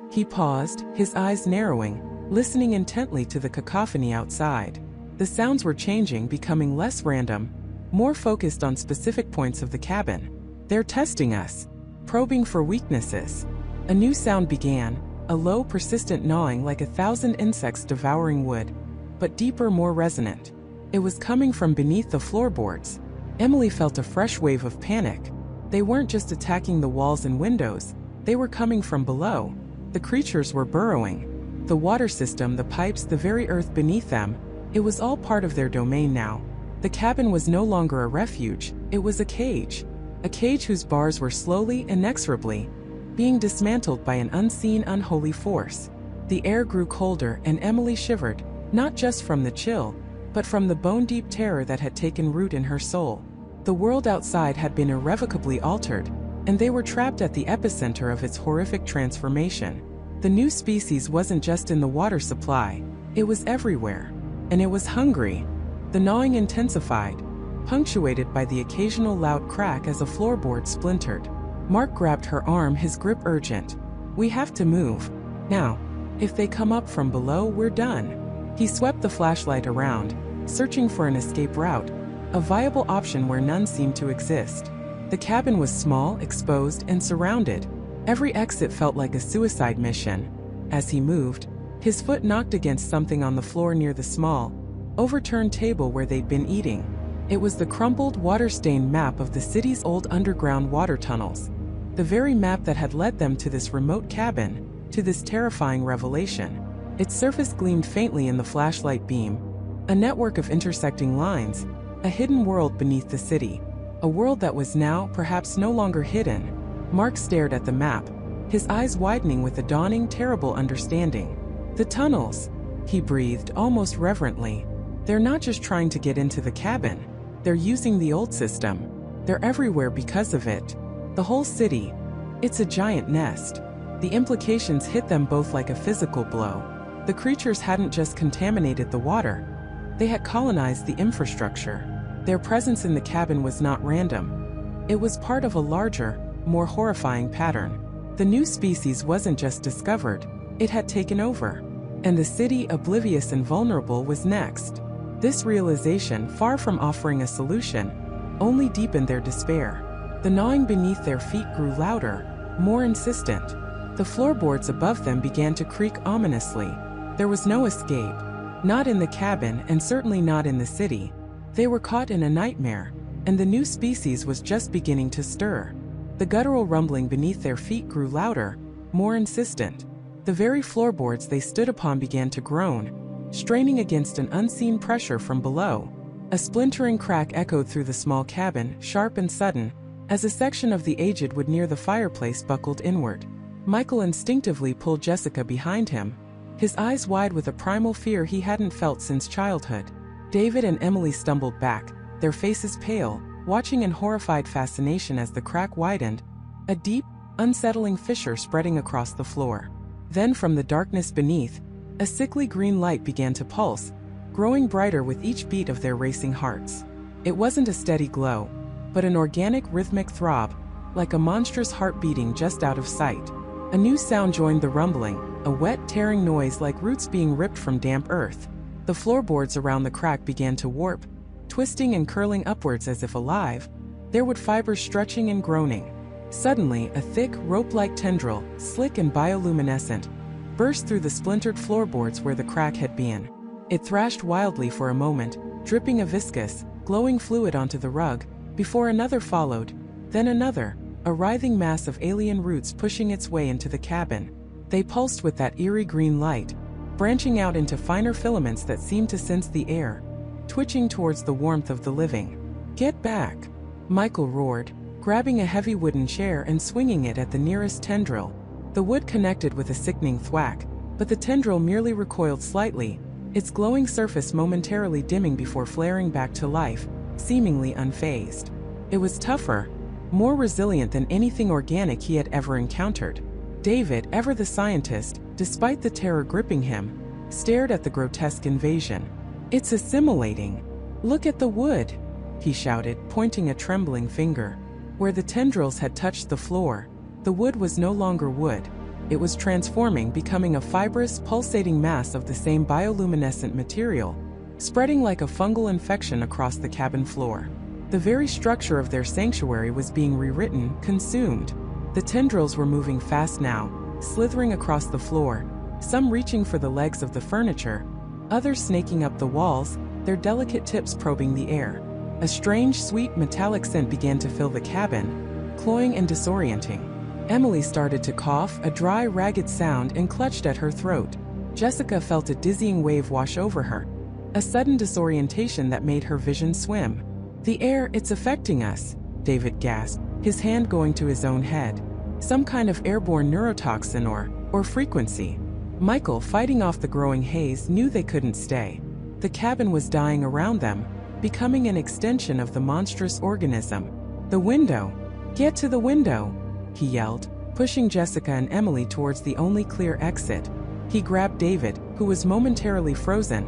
He paused, his eyes narrowing, listening intently to the cacophony outside. The sounds were changing, becoming less random, more focused on specific points of the cabin. "They're testing us, probing for weaknesses." A new sound began, a low, persistent gnawing like 1,000 insects devouring wood, but deeper, more resonant. It was coming from beneath the floorboards. Emily felt a fresh wave of panic. They weren't just attacking the walls and windows, they were coming from below. The creatures were burrowing. The water system, the pipes, the very earth beneath them, it was all part of their domain now. The cabin was no longer a refuge, it was a cage. A cage whose bars were slowly, inexorably, being dismantled by an unseen, unholy force. The air grew colder and Emily shivered, not just from the chill, but from the bone-deep terror that had taken root in her soul. The world outside had been irrevocably altered, and they were trapped at the epicenter of its horrific transformation. The new species wasn't just in the water supply, it was everywhere. And it was hungry. The gnawing intensified, punctuated by the occasional loud crack as a floorboard splintered. Mark grabbed her arm, his grip urgent. "We have to move. Now. If they come up from below, we're done." He swept the flashlight around, searching for an escape route, a viable option where none seemed to exist. The cabin was small, exposed, and surrounded. Every exit felt like a suicide mission. As he moved, his foot knocked against something on the floor near the small, overturned table where they'd been eating. It was the crumpled, water-stained map of the city's old underground water tunnels. The very map that had led them to this remote cabin, to this terrifying revelation. Its surface gleamed faintly in the flashlight beam. A network of intersecting lines, a hidden world beneath the city. A world that was now, perhaps no longer hidden. Mark stared at the map, his eyes widening with a dawning, terrible understanding. The tunnels, he breathed almost reverently. They're not just trying to get into the cabin. They're using the old system. They're everywhere because of it. The whole city. It's a giant nest. The implications hit them both like a physical blow. The creatures hadn't just contaminated the water. They had colonized the infrastructure. Their presence in the cabin was not random. It was part of a larger, more horrifying pattern. The new species wasn't just discovered, it had taken over. And the city, oblivious and vulnerable, was next. This realization, far from offering a solution, only deepened their despair. The gnawing beneath their feet grew louder, more insistent. The floorboards above them began to creak ominously. There was no escape. Not in the cabin, and certainly not in the city. They were caught in a nightmare, and the new species was just beginning to stir. The guttural rumbling beneath their feet grew louder, more insistent. The very floorboards they stood upon began to groan, straining against an unseen pressure from below. A splintering crack echoed through the small cabin, sharp and sudden, as a section of the aged wood near the fireplace buckled inward. Michael instinctively pulled Jessica behind him, his eyes wide with a primal fear he hadn't felt since childhood. David and Emily stumbled back, their faces pale, watching in horrified fascination as the crack widened, a deep, unsettling fissure spreading across the floor. Then from the darkness beneath, a sickly green light began to pulse, growing brighter with each beat of their racing hearts. It wasn't a steady glow, but an organic rhythmic throb, like a monstrous heart beating just out of sight. A new sound joined the rumbling, a wet, tearing noise like roots being ripped from damp earth. The floorboards around the crack began to warp, twisting and curling upwards as if alive, their wood fibers stretching and groaning. Suddenly, a thick, rope-like tendril, slick and bioluminescent, burst through the splintered floorboards where the crack had been. It thrashed wildly for a moment, dripping a viscous, glowing fluid onto the rug, before another followed, then another, a writhing mass of alien roots pushing its way into the cabin. They pulsed with that eerie green light, branching out into finer filaments that seemed to sense the air, twitching towards the warmth of the living. "Get back!" Michael roared, grabbing a heavy wooden chair and swinging it at the nearest tendril. The wood connected with a sickening thwack, but the tendril merely recoiled slightly, its glowing surface momentarily dimming before flaring back to life, seemingly unfazed. It was tougher, more resilient than anything organic he had ever encountered. David, ever the scientist, despite the terror gripping him, stared at the grotesque invasion. "It's assimilating. Look at the wood," he shouted, pointing a trembling finger. Where the tendrils had touched the floor, the wood was no longer wood. It was transforming, becoming a fibrous, pulsating mass of the same bioluminescent material, spreading like a fungal infection across the cabin floor. The very structure of their sanctuary was being rewritten, consumed. The tendrils were moving fast now, slithering across the floor, some reaching for the legs of the furniture, others snaking up the walls, their delicate tips probing the air. A strange, sweet, metallic scent began to fill the cabin, cloying and disorienting. Emily started to cough, a dry, ragged sound, and clutched at her throat. Jessica felt a dizzying wave wash over her, a sudden disorientation that made her vision swim. "The air, it's affecting us," David gasped, his hand going to his own head. "Some kind of airborne neurotoxin or frequency." Michael, fighting off the growing haze, knew they couldn't stay. The cabin was dying around them, becoming an extension of the monstrous organism. "The window! Get to the window!" he yelled, pushing Jessica and Emily towards the only clear exit. He grabbed David, who was momentarily frozen,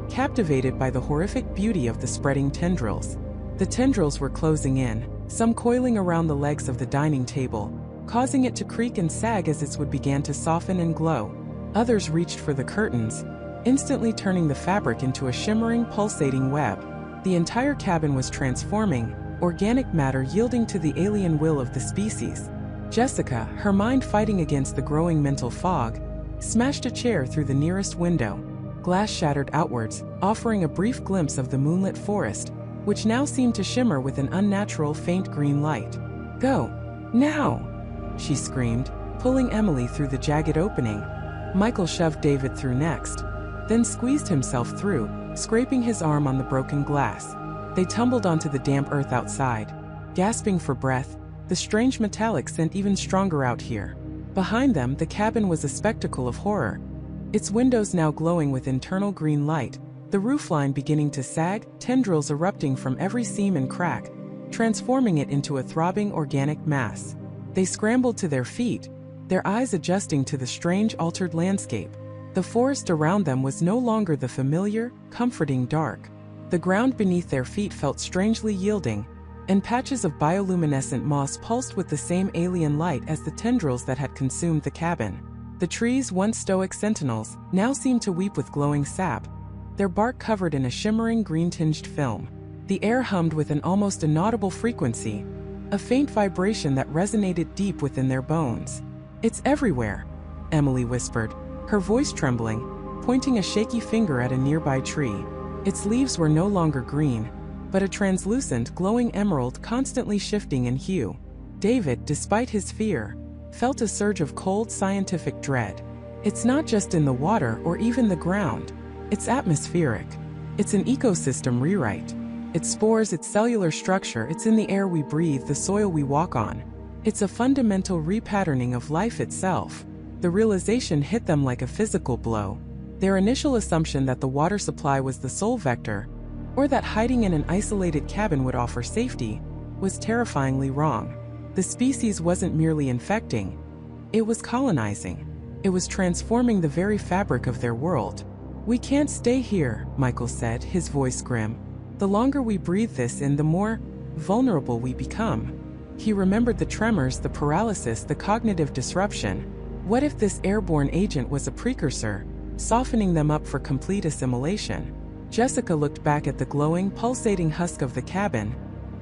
captivated by the horrific beauty of the spreading tendrils. The tendrils were closing in, some coiling around the legs of the dining table, causing it to creak and sag as its wood began to soften and glow. Others reached for the curtains, instantly turning the fabric into a shimmering, pulsating web. The entire cabin was transforming, organic matter yielding to the alien will of the species. Jessica, her mind fighting against the growing mental fog, smashed a chair through the nearest window. Glass shattered outwards, offering a brief glimpse of the moonlit forest, which now seemed to shimmer with an unnatural faint green light. "Go! Now!" she screamed, pulling Emily through the jagged opening. Michael shoved David through next, then squeezed himself through, scraping his arm on the broken glass. They tumbled onto the damp earth outside. Gasping for breath, the strange metallic scent even stronger out here. Behind them, the cabin was a spectacle of horror. Its windows now glowing with internal green light, the roofline beginning to sag, tendrils erupting from every seam and crack, transforming it into a throbbing organic mass. They scrambled to their feet, their eyes adjusting to the strange altered landscape. The forest around them was no longer the familiar, comforting dark. The ground beneath their feet felt strangely yielding, and patches of bioluminescent moss pulsed with the same alien light as the tendrils that had consumed the cabin. The trees, once stoic sentinels, now seemed to weep with glowing sap, their bark covered in a shimmering green-tinged film. The air hummed with an almost inaudible frequency, a faint vibration that resonated deep within their bones. "It's everywhere," Emily whispered, her voice trembling, pointing a shaky finger at a nearby tree. Its leaves were no longer green, but a translucent, glowing emerald constantly shifting in hue. David, despite his fear, felt a surge of cold scientific dread. "It's not just in the water or even the ground. It's atmospheric. It's an ecosystem rewrite. Its spores, its cellular structure, it's in the air we breathe, the soil we walk on. It's a fundamental repatterning of life itself." The realization hit them like a physical blow. Their initial assumption that the water supply was the sole vector, or that hiding in an isolated cabin would offer safety, was terrifyingly wrong. The species wasn't merely infecting, it was colonizing. It was transforming the very fabric of their world. "We can't stay here," Michael said, his voice grim. "The longer we breathe this in, the more vulnerable we become." He remembered the tremors, the paralysis, the cognitive disruption. What if this airborne agent was a precursor, softening them up for complete assimilation? Jessica looked back at the glowing, pulsating husk of the cabin,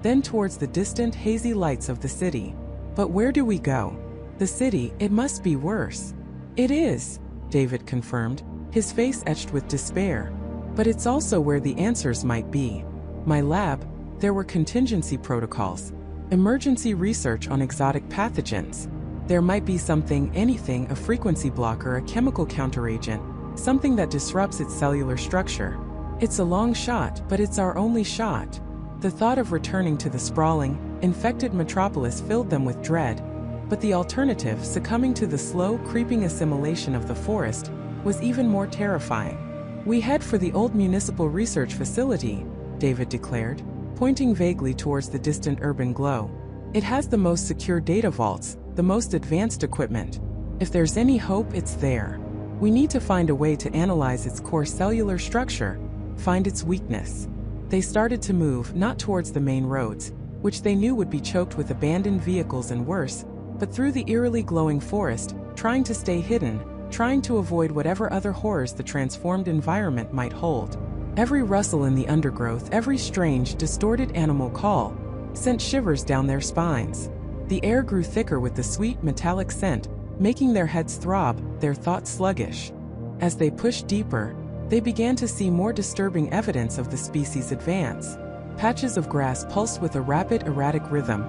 then towards the distant, hazy lights of the city. "But where do we go?" "The city, it must be worse." "It is," David confirmed, his face etched with despair. "But it's also where the answers might be. My lab, there were contingency protocols, emergency research on exotic pathogens. There might be something, anything, a frequency blocker, a chemical counteragent, something that disrupts its cellular structure. It's a long shot, but it's our only shot." The thought of returning to the sprawling, infected metropolis filled them with dread, but the alternative, succumbing to the slow, creeping assimilation of the forest, was even more terrifying. "We head for the old municipal research facility," David declared, pointing vaguely towards the distant urban glow. "It has the most secure data vaults, the most advanced equipment. If there's any hope, it's there. We need to find a way to analyze its core cellular structure, find its weakness." They started to move, not towards the main roads, which they knew would be choked with abandoned vehicles and worse, but through the eerily glowing forest, trying to stay hidden, trying to avoid whatever other horrors the transformed environment might hold. Every rustle in the undergrowth, every strange, distorted animal call, sent shivers down their spines. The air grew thicker with the sweet, metallic scent, making their heads throb, their thoughts sluggish. As they pushed deeper, they began to see more disturbing evidence of the species' advance. Patches of grass pulsed with a rapid, erratic rhythm,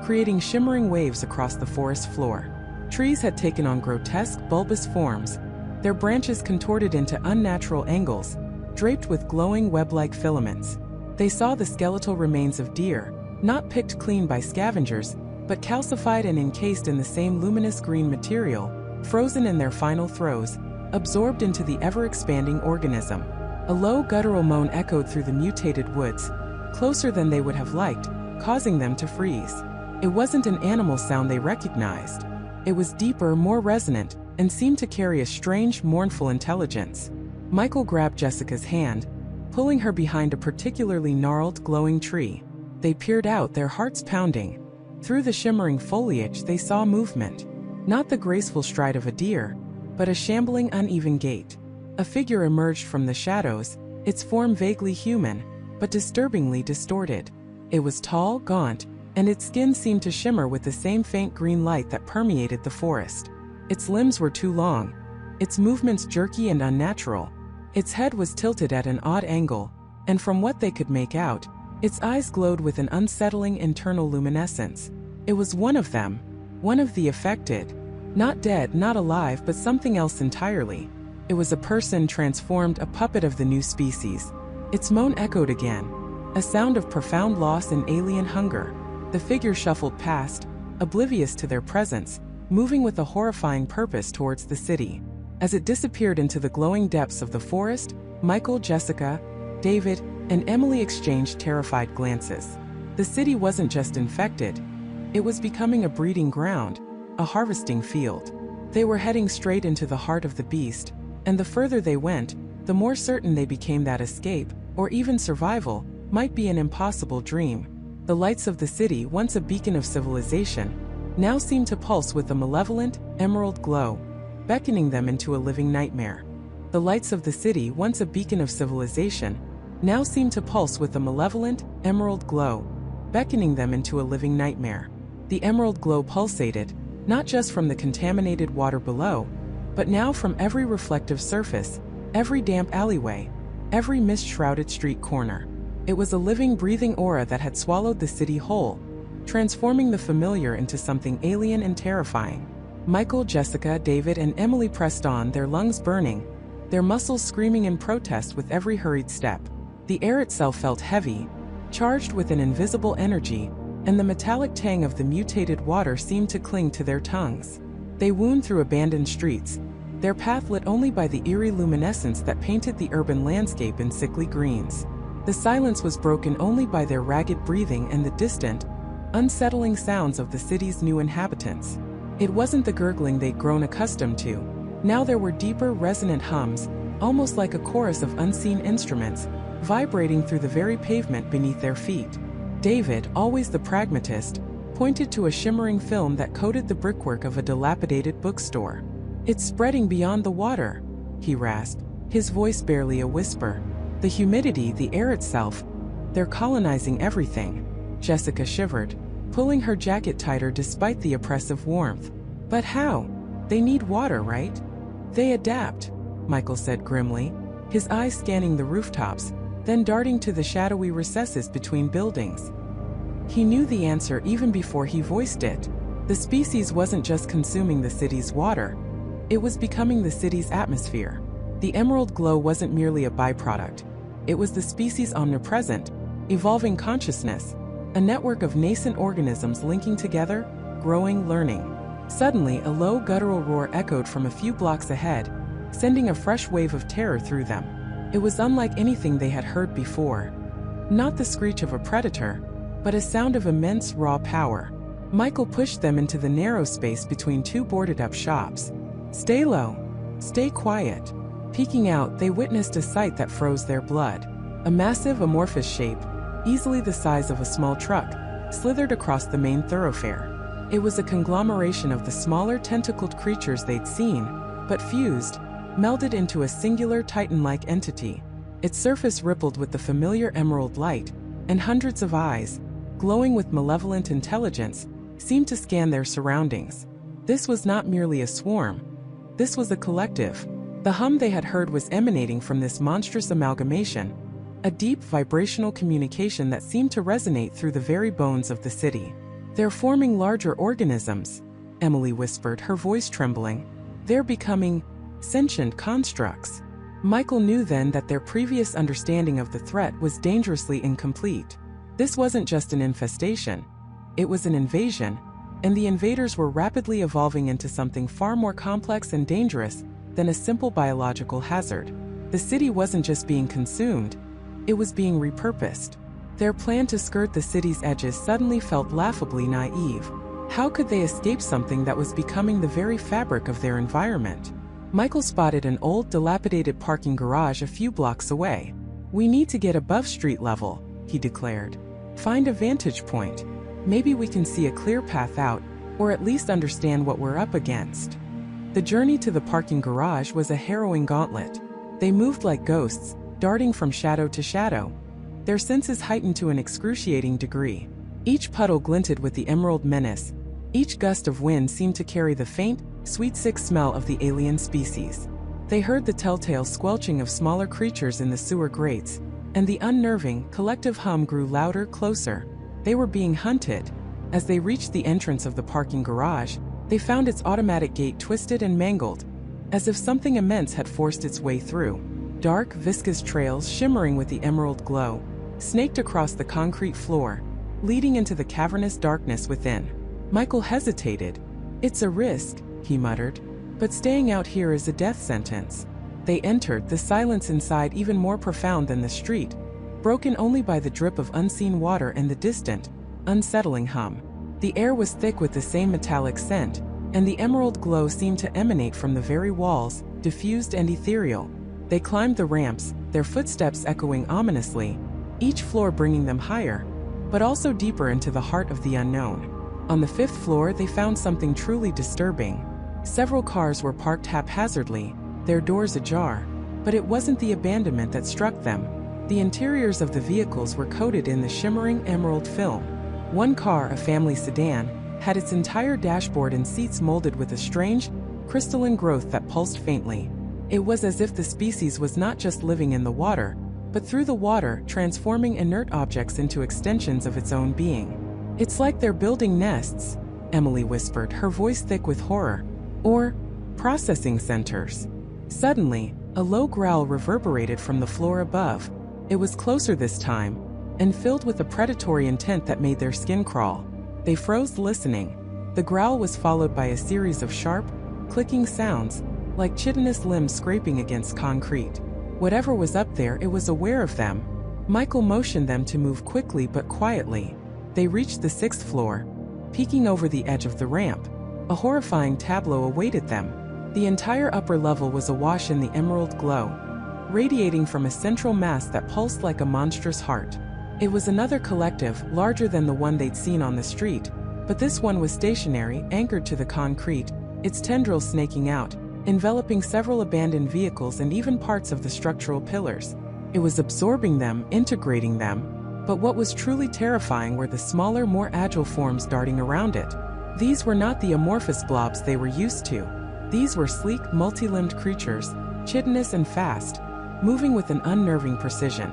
creating shimmering waves across the forest floor. Trees had taken on grotesque, bulbous forms, their branches contorted into unnatural angles, draped with glowing web-like filaments. They saw the skeletal remains of deer, not picked clean by scavengers, but calcified and encased in the same luminous green material, frozen in their final throes, absorbed into the ever-expanding organism. A low guttural moan echoed through the mutated woods, closer than they would have liked, causing them to freeze. It wasn't an animal sound they recognized. It was deeper, more resonant, and seemed to carry a strange, mournful intelligence. Michael grabbed Jessica's hand, pulling her behind a particularly gnarled, glowing tree. They peered out, their hearts pounding. Through the shimmering foliage, they saw movement. Not the graceful stride of a deer, but a shambling, uneven gait. A figure emerged from the shadows, its form vaguely human, but disturbingly distorted. It was tall, gaunt, and its skin seemed to shimmer with the same faint green light that permeated the forest. Its limbs were too long, its movements jerky and unnatural. Its head was tilted at an odd angle, and from what they could make out, its eyes glowed with an unsettling internal luminescence. It was one of them, one of the affected. Not dead, not alive, but something else entirely. It was a person transformed, a puppet of the new species. Its moan echoed again, a sound of profound loss and alien hunger. The figure shuffled past, oblivious to their presence, moving with a horrifying purpose towards the city. As it disappeared into the glowing depths of the forest, Michael, Jessica, David, and Emily exchanged terrified glances. The city wasn't just infected, it was becoming a breeding ground, a harvesting field. They were heading straight into the heart of the beast, and the further they went, the more certain they became that escape, or even survival, might be an impossible dream. The lights of the city, once a beacon of civilization, now seemed to pulse with a malevolent, emerald glow, beckoning them into a living nightmare. The lights of the city, once a beacon of civilization, now seemed to pulse with a malevolent, emerald glow, beckoning them into a living nightmare. The emerald glow pulsated, not just from the contaminated water below, but now from every reflective surface, every damp alleyway, every mist-shrouded street corner. It was a living, breathing aura that had swallowed the city whole, transforming the familiar into something alien and terrifying. Michael, Jessica, David, and Emily pressed on, their lungs burning, their muscles screaming in protest with every hurried step. The air itself felt heavy, charged with an invisible energy, and the metallic tang of the mutated water seemed to cling to their tongues. They wound through abandoned streets, their path lit only by the eerie luminescence that painted the urban landscape in sickly greens. The silence was broken only by their ragged breathing and the distant, unsettling sounds of the city's new inhabitants. It wasn't the gurgling they'd grown accustomed to. Now there were deeper, resonant hums, almost like a chorus of unseen instruments, vibrating through the very pavement beneath their feet. David, always the pragmatist, pointed to a shimmering film that coated the brickwork of a dilapidated bookstore. "It's spreading beyond the water," he rasped, his voice barely a whisper. "The humidity, the air itself, they're colonizing everything." Jessica shivered, pulling her jacket tighter despite the oppressive warmth. "But how? They need water, right?" "They adapt," Michael said grimly, his eyes scanning the rooftops, then darting to the shadowy recesses between buildings. He knew the answer even before he voiced it. The species wasn't just consuming the city's water, it was becoming the city's atmosphere. The emerald glow wasn't merely a byproduct. It was the species' omnipresent, evolving consciousness, a network of nascent organisms linking together, growing, learning. Suddenly, a low guttural roar echoed from a few blocks ahead, sending a fresh wave of terror through them. It was unlike anything they had heard before. Not the screech of a predator, but a sound of immense raw power. Michael pushed them into the narrow space between two boarded-up shops. "Stay low. Stay quiet." Peeking out, they witnessed a sight that froze their blood. A massive, amorphous shape, easily the size of a small truck, slithered across the main thoroughfare. It was a conglomeration of the smaller tentacled creatures they'd seen, but fused, melded into a singular titan-like entity. Its surface rippled with the familiar emerald light, and hundreds of eyes, glowing with malevolent intelligence, seemed to scan their surroundings. This was not merely a swarm. This was a collective. The hum they had heard was emanating from this monstrous amalgamation, a deep vibrational communication that seemed to resonate through the very bones of the city. "They're forming larger organisms," Emily whispered, her voice trembling. "They're becoming sentient constructs." Michael knew then that their previous understanding of the threat was dangerously incomplete. This wasn't just an infestation, it was an invasion, and the invaders were rapidly evolving into something far more complex and dangerous than a simple biological hazard. The city wasn't just being consumed, it was being repurposed. Their plan to skirt the city's edges suddenly felt laughably naive. How could they escape something that was becoming the very fabric of their environment? Michael spotted an old, dilapidated parking garage a few blocks away. "We need to get above street level," he declared. "Find a vantage point. Maybe we can see a clear path out, or at least understand what we're up against." The journey to the parking garage was a harrowing gauntlet. They moved like ghosts, darting from shadow to shadow, their senses heightened to an excruciating degree. Each puddle glinted with the emerald menace. Each gust of wind seemed to carry the faint, sweet sick smell of the alien species. They heard the telltale squelching of smaller creatures in the sewer grates, and the unnerving, collective hum grew louder, closer. They were being hunted. As they reached the entrance of the parking garage, they found its automatic gate twisted and mangled, as if something immense had forced its way through. Dark, viscous trails shimmering with the emerald glow snaked across the concrete floor, leading into the cavernous darkness within. Michael hesitated. "It's a risk," he muttered, "but staying out here is a death sentence." They entered, the silence inside even more profound than the street, broken only by the drip of unseen water and the distant, unsettling hum. The air was thick with the same metallic scent, and the emerald glow seemed to emanate from the very walls, diffused and ethereal. They climbed the ramps, their footsteps echoing ominously, each floor bringing them higher, but also deeper into the heart of the unknown. On the 5th floor, they found something truly disturbing. Several cars were parked haphazardly, their doors ajar, but it wasn't the abandonment that struck them. The interiors of the vehicles were coated in the shimmering emerald film. One car, a family sedan, had its entire dashboard and seats molded with a strange, crystalline growth that pulsed faintly. It was as if the species was not just living in the water, but through the water, transforming inert objects into extensions of its own being. "It's like they're building nests," Emily whispered, her voice thick with horror. "Or processing centers." Suddenly, a low growl reverberated from the floor above. It was closer this time, and filled with a predatory intent that made their skin crawl. They froze, listening. The growl was followed by a series of sharp, clicking sounds, like chitinous limbs scraping against concrete. Whatever was up there, it was aware of them. Michael motioned them to move quickly but quietly. They reached the 6th floor. Peeking over the edge of the ramp, a horrifying tableau awaited them. The entire upper level was awash in the emerald glow, radiating from a central mass that pulsed like a monstrous heart. It was another collective, larger than the one they'd seen on the street, but this one was stationary, anchored to the concrete, its tendrils snaking out, enveloping several abandoned vehicles and even parts of the structural pillars. It was absorbing them, integrating them. But what was truly terrifying were the smaller, more agile forms darting around it. These were not the amorphous blobs they were used to. These were sleek, multi-limbed creatures, chitinous and fast, moving with an unnerving precision.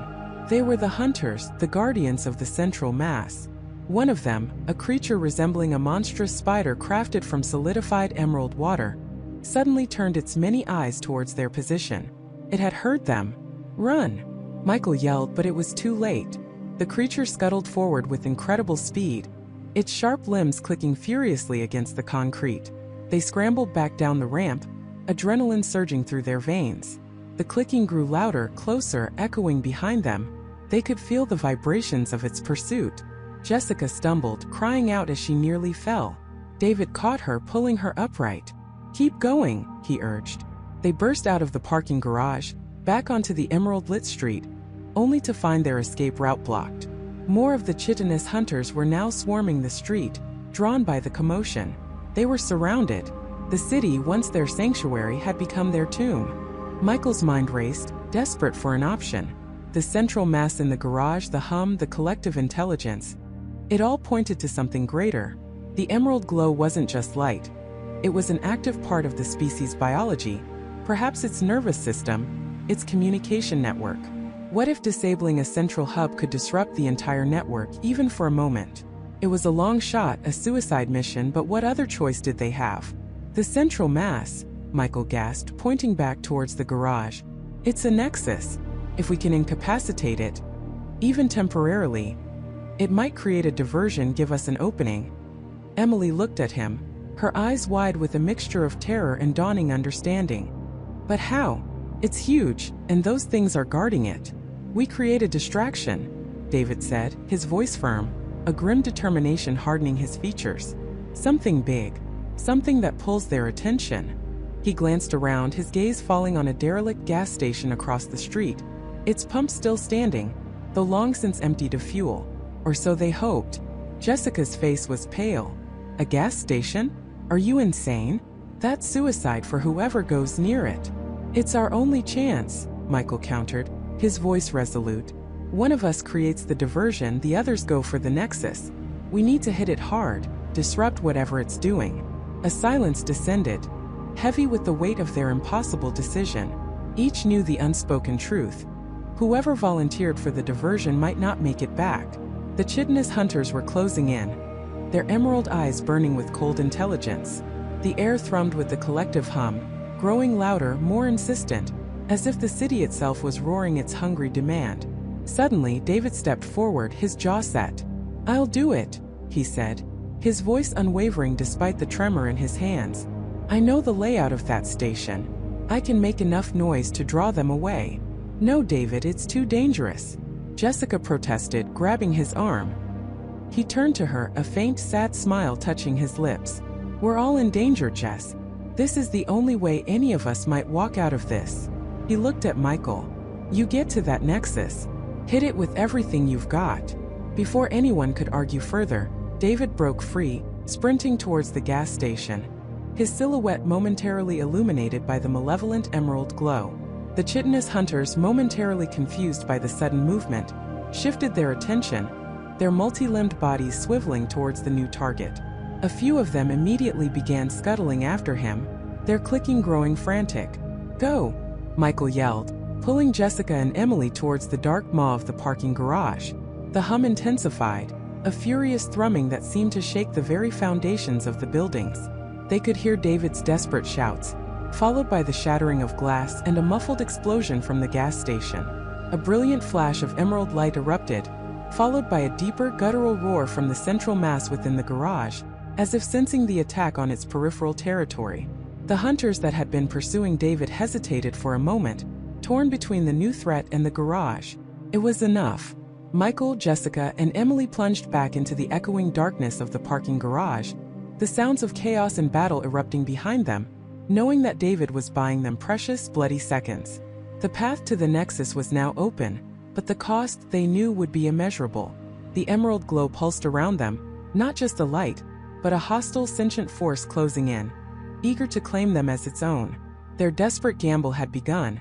They were the hunters, the guardians of the central mass. One of them, a creature resembling a monstrous spider crafted from solidified emerald water, suddenly turned its many eyes towards their position. It had heard them. "Run!" Michael yelled, but it was too late. The creature scuttled forward with incredible speed, its sharp limbs clicking furiously against the concrete. They scrambled back down the ramp, adrenaline surging through their veins. The clicking grew louder, closer, echoing behind them. They could feel the vibrations of its pursuit. Jessica stumbled, crying out as she nearly fell. David caught her, pulling her upright. "Keep going," he urged. They burst out of the parking garage, back onto the emerald-lit street, only to find their escape route blocked. More of the chitinous hunters were now swarming the street, drawn by the commotion. They were surrounded. The city, once their sanctuary, had become their tomb. Michael's mind raced, desperate for an option. The central mass in the garage, the hum, the collective intelligence. It all pointed to something greater. The emerald glow wasn't just light. It was an active part of the species' biology, perhaps its nervous system, its communication network. What if disabling a central hub could disrupt the entire network, even for a moment? It was a long shot, a suicide mission, but what other choice did they have? "The central mass," Michael gasped, pointing back towards the garage. "It's a nexus. If we can incapacitate it, even temporarily, it might create a diversion, give us an opening." Emily looked at him, her eyes wide with a mixture of terror and dawning understanding. "But how? It's huge, and those things are guarding it." "We create a distraction," David said, his voice firm, a grim determination hardening his features. "Something big. Something that pulls their attention." He glanced around, his gaze falling on a derelict gas station across the street, its pump still standing, though long since emptied of fuel. Or so they hoped. Jessica's face was pale. "A gas station? Are you insane? That's suicide for whoever goes near it." "It's our only chance," Michael countered, his voice resolute. "One of us creates the diversion, the others go for the nexus. We need to hit it hard, disrupt whatever it's doing." A silence descended. heavy with the weight of their impossible decision. Each knew the unspoken truth. Whoever volunteered for the diversion might not make it back. The chitinous hunters were closing in, their emerald eyes burning with cold intelligence. The air thrummed with the collective hum, growing louder, more insistent, as if the city itself was roaring its hungry demand. Suddenly, David stepped forward, his jaw set. "I'll do it," he said, his voice unwavering despite the tremor in his hands. "I know the layout of that station. I can make enough noise to draw them away." "No, David, it's too dangerous," Jessica protested, grabbing his arm. He turned to her, a faint, sad smile touching his lips. "We're all in danger, Jess. This is the only way any of us might walk out of this." He looked at Michael. "You get to that nexus. Hit it with everything you've got." Before anyone could argue further, David broke free, sprinting towards the gas station, his silhouette momentarily illuminated by the malevolent emerald glow. The chitinous hunters, momentarily confused by the sudden movement, shifted their attention, their multi-limbed bodies swiveling towards the new target. A few of them immediately began scuttling after him, their clicking growing frantic. "Go!" Michael yelled, pulling Jessica and Emily towards the dark maw of the parking garage. The hum intensified, a furious thrumming that seemed to shake the very foundations of the buildings. They could hear David's desperate shouts, followed by the shattering of glass and a muffled explosion from the gas station. A brilliant flash of emerald light erupted, followed by a deeper guttural roar from the central mass within the garage, as if sensing the attack on its peripheral territory. The hunters that had been pursuing David hesitated for a moment, torn between the new threat and the garage. It was enough. Michael, Jessica, and Emily plunged back into the echoing darkness of the parking garage, the sounds of chaos and battle erupting behind them, knowing that David was buying them precious, bloody seconds. The path to the Nexus was now open, but the cost, they knew, would be immeasurable. The emerald glow pulsed around them, not just a light, but a hostile, sentient force closing in, eager to claim them as its own. Their desperate gamble had begun,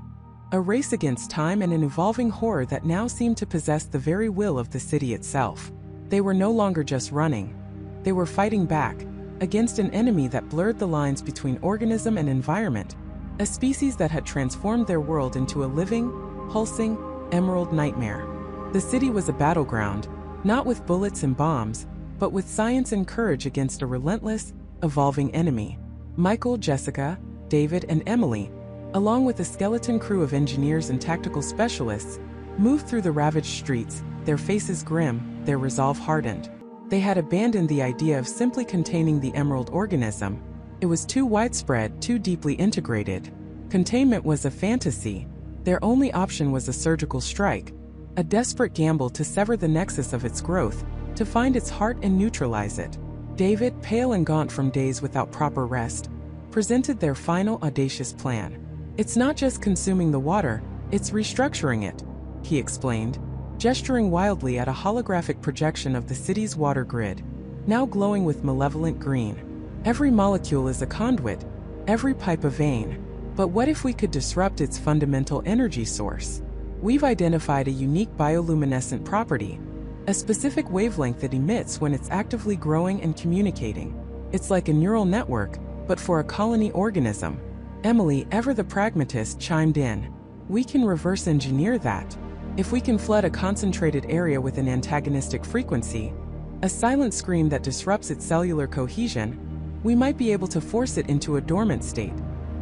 a race against time and an evolving horror that now seemed to possess the very will of the city itself. They were no longer just running. They were fighting back, against an enemy that blurred the lines between organism and environment, a species that had transformed their world into a living, pulsing, emerald nightmare. The city was a battleground, not with bullets and bombs, but with science and courage against a relentless, evolving enemy. Michael, Jessica, David, and Emily, along with a skeleton crew of engineers and tactical specialists, moved through the ravaged streets, their faces grim, their resolve hardened. They had abandoned the idea of simply containing the emerald organism. It was too widespread, too deeply integrated. Containment was a fantasy. Their only option was a surgical strike, a desperate gamble to sever the nexus of its growth, to find its heart and neutralize it. David, pale and gaunt from days without proper rest, presented their final audacious plan. "It's not just consuming the water, it's restructuring it," he explained, gesturing wildly at a holographic projection of the city's water grid, now glowing with malevolent green. "Every molecule is a conduit, every pipe a vein. But what if we could disrupt its fundamental energy source? We've identified a unique bioluminescent property, a specific wavelength it emits when it's actively growing and communicating. It's like a neural network, but for a colony organism." Emily, ever the pragmatist, chimed in. "We can reverse engineer that. If we can flood a concentrated area with an antagonistic frequency, a silent scream that disrupts its cellular cohesion, we might be able to force it into a dormant state,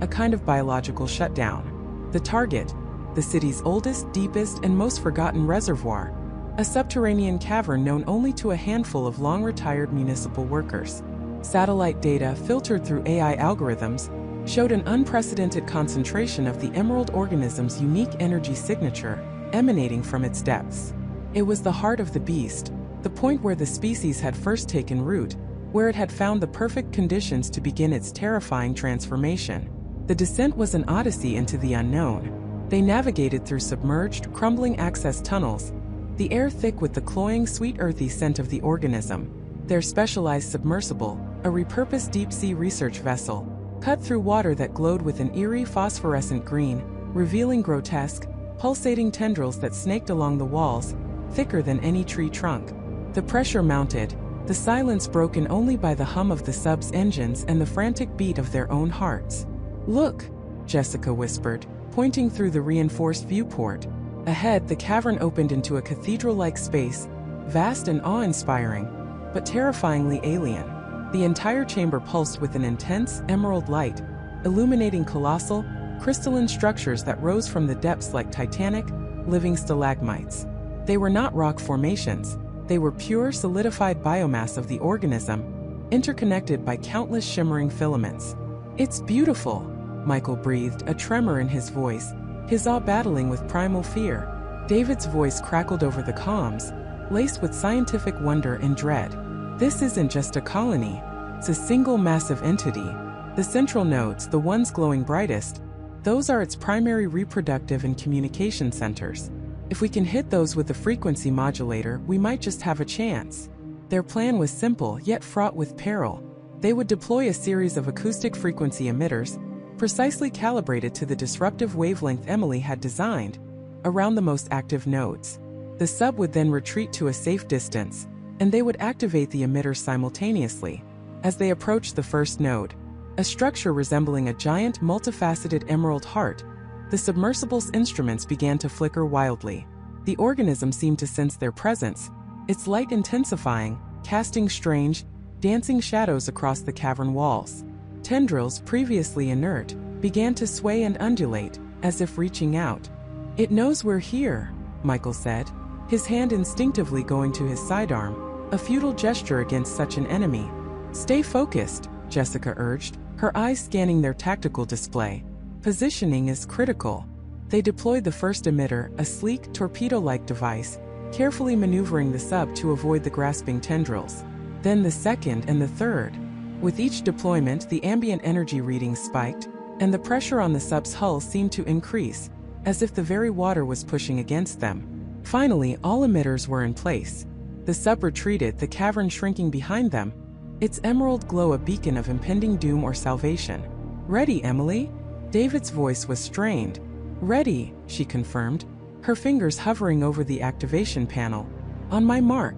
a kind of biological shutdown. The target, the city's oldest, deepest, and most forgotten reservoir, a subterranean cavern known only to a handful of long-retired municipal workers. Satellite data filtered through AI algorithms showed an unprecedented concentration of the emerald organism's unique energy signature emanating from its depths. It was the heart of the beast, the point where the species had first taken root, where it had found the perfect conditions to begin its terrifying transformation. The descent was an odyssey into the unknown. They navigated through submerged, crumbling access tunnels, the air thick with the cloying, sweet earthy scent of the organism. Their specialized submersible, a repurposed deep-sea research vessel, cut through water that glowed with an eerie phosphorescent green, revealing grotesque, pulsating tendrils that snaked along the walls, thicker than any tree trunk. The pressure mounted, the silence broken only by the hum of the sub's engines and the frantic beat of their own hearts. "Look," Jessica whispered, pointing through the reinforced viewport. Ahead, the cavern opened into a cathedral-like space, vast and awe-inspiring, but terrifyingly alien. The entire chamber pulsed with an intense, emerald light, illuminating colossal, crystalline structures that rose from the depths like titanic, living stalagmites. They were not rock formations. They were pure, solidified biomass of the organism, interconnected by countless shimmering filaments. "It's beautiful," Michael breathed, a tremor in his voice, his awe battling with primal fear. David's voice crackled over the comms, laced with scientific wonder and dread. "This isn't just a colony. It's a single massive entity. The central nodes, the ones glowing brightest, those are its primary reproductive and communication centers. If we can hit those with the frequency modulator, we might just have a chance." Their plan was simple, yet fraught with peril. They would deploy a series of acoustic frequency emitters, precisely calibrated to the disruptive wavelength Emily had designed, around the most active nodes. The sub would then retreat to a safe distance, and they would activate the emitters simultaneously. As they approached the first node, a structure resembling a giant, multifaceted emerald heart, the submersible's instruments began to flicker wildly. The organism seemed to sense their presence, its light intensifying, casting strange, dancing shadows across the cavern walls. Tendrils, previously inert, began to sway and undulate, as if reaching out. "It knows we're here," Michael said, his hand instinctively going to his sidearm, a futile gesture against such an enemy. "Stay focused," Jessica urged, her eyes scanning their tactical display. "Positioning is critical." They deployed the first emitter, a sleek, torpedo-like device, carefully maneuvering the sub to avoid the grasping tendrils. Then the second and the third. With each deployment, the ambient energy readings spiked, and the pressure on the sub's hull seemed to increase, as if the very water was pushing against them. Finally, all emitters were in place. The sub retreated, the cavern shrinking behind them, its emerald glow a beacon of impending doom or salvation. "Ready, Emily?" David's voice was strained. "Ready," she confirmed, her fingers hovering over the activation panel. "On my mark.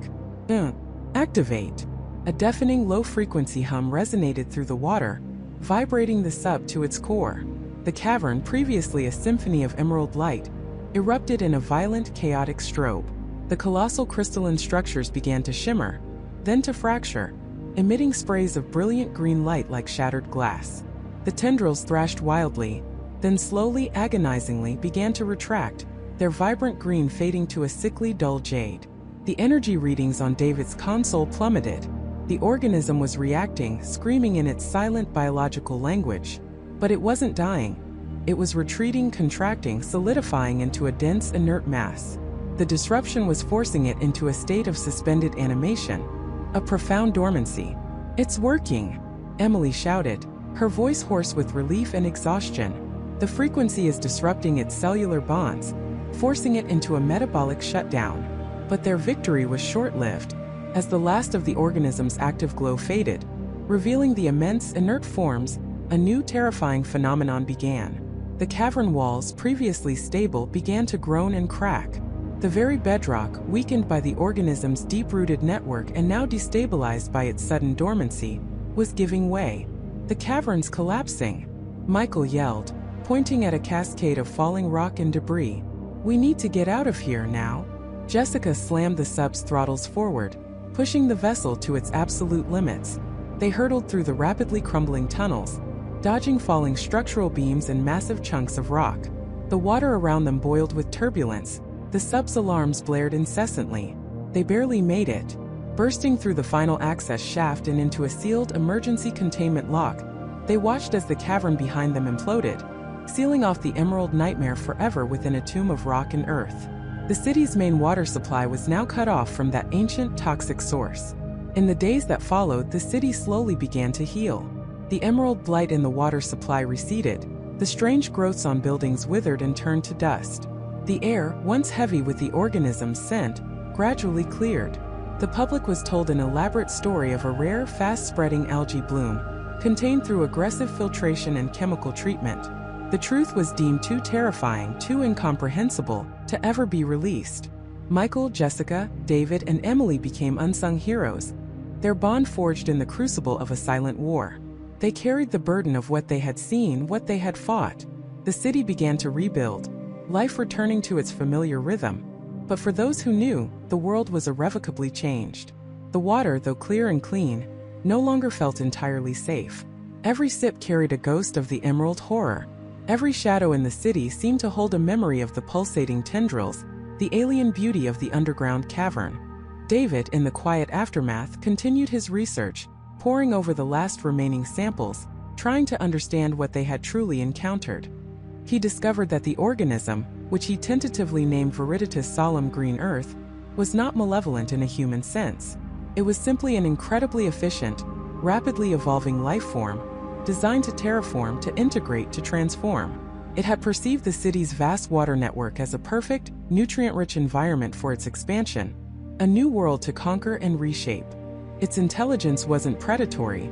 Activate." A deafening low-frequency hum resonated through the water, vibrating the sub to its core. The cavern, previously a symphony of emerald light, erupted in a violent, chaotic strobe. The colossal crystalline structures began to shimmer, then to fracture, emitting sprays of brilliant green light like shattered glass. The tendrils thrashed wildly, then slowly, agonizingly began to retract, their vibrant green fading to a sickly, dull jade. The energy readings on David's console plummeted. The organism was reacting, screaming in its silent biological language. But it wasn't dying. It was retreating, contracting, solidifying into a dense, inert mass. The disruption was forcing it into a state of suspended animation, a profound dormancy. "It's working," Emily shouted, her voice hoarse with relief and exhaustion. "The frequency is disrupting its cellular bonds, forcing it into a metabolic shutdown." But their victory was short-lived. As the last of the organism's active glow faded, revealing the immense, inert forms, a new terrifying phenomenon began. The cavern walls, previously stable, began to groan and crack. The very bedrock, weakened by the organism's deep-rooted network and now destabilized by its sudden dormancy, was giving way. "The cavern's collapsing," Michael yelled, pointing at a cascade of falling rock and debris. "We need to get out of here now." Jessica slammed the sub's throttles forward, pushing the vessel to its absolute limits. They hurtled through the rapidly crumbling tunnels, dodging falling structural beams and massive chunks of rock. The water around them boiled with turbulence. The sub's alarms blared incessantly. They barely made it. Bursting through the final access shaft and into a sealed emergency containment lock, they watched as the cavern behind them imploded, sealing off the emerald nightmare forever within a tomb of rock and earth. The city's main water supply was now cut off from that ancient, toxic source. In the days that followed, the city slowly began to heal. The emerald blight in the water supply receded. The strange growths on buildings withered and turned to dust. The air, once heavy with the organism's scent, gradually cleared. The public was told an elaborate story of a rare, fast-spreading algae bloom, contained through aggressive filtration and chemical treatment. The truth was deemed too terrifying, too incomprehensible, to ever be released. Michael, Jessica, David, and Emily became unsung heroes, their bond forged in the crucible of a silent war. They carried the burden of what they had seen, what they had fought. The city began to rebuild, life returning to its familiar rhythm. But for those who knew, the world was irrevocably changed. The water, though clear and clean, no longer felt entirely safe. Every sip carried a ghost of the emerald horror. Every shadow in the city seemed to hold a memory of the pulsating tendrils, the alien beauty of the underground cavern. David, in the quiet aftermath, continued his research, poring over the last remaining samples, trying to understand what they had truly encountered. He discovered that the organism, which he tentatively named Veritas Solemn Green Earth, was not malevolent in a human sense. It was simply an incredibly efficient, rapidly evolving life form, designed to terraform, to integrate, to transform. It had perceived the city's vast water network as a perfect, nutrient-rich environment for its expansion, a new world to conquer and reshape. Its intelligence wasn't predatory.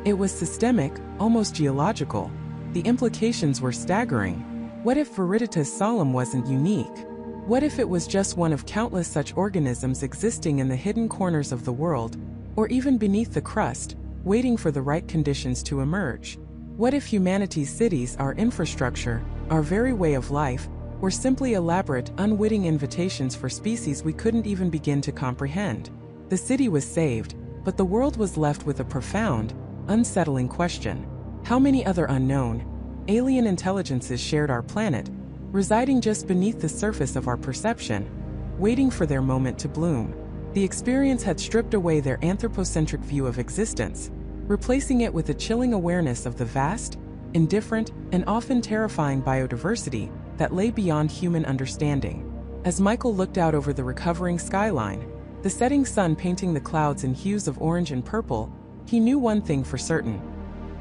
It was systemic, almost geological. The implications were staggering. What if Veritas Solemn wasn't unique? What if it was just one of countless such organisms existing in the hidden corners of the world, or even beneath the crust, waiting for the right conditions to emerge? What if humanity's cities, our infrastructure, our very way of life, were simply elaborate, unwitting invitations for species we couldn't even begin to comprehend? The city was saved, but the world was left with a profound, unsettling question. How many other unknown, alien intelligences shared our planet, residing just beneath the surface of our perception, waiting for their moment to bloom? The experience had stripped away their anthropocentric view of existence, replacing it with a chilling awareness of the vast, indifferent, and often terrifying biodiversity that lay beyond human understanding. As Michael looked out over the recovering skyline, the setting sun painting the clouds in hues of orange and purple, he knew one thing for certain.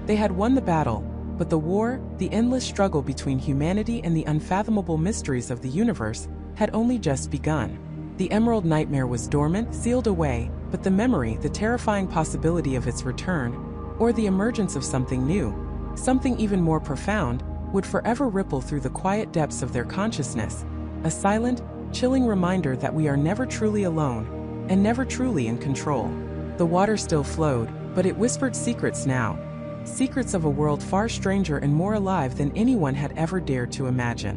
They had won the battle, but the war, the endless struggle between humanity and the unfathomable mysteries of the universe, had only just begun. The Emerald Nightmare was dormant, sealed away, but the memory, the terrifying possibility of its return, or the emergence of something new, something even more profound, would forever ripple through the quiet depths of their consciousness, a silent, chilling reminder that we are never truly alone, and never truly in control. The water still flowed, but it whispered secrets now, secrets of a world far stranger and more alive than anyone had ever dared to imagine.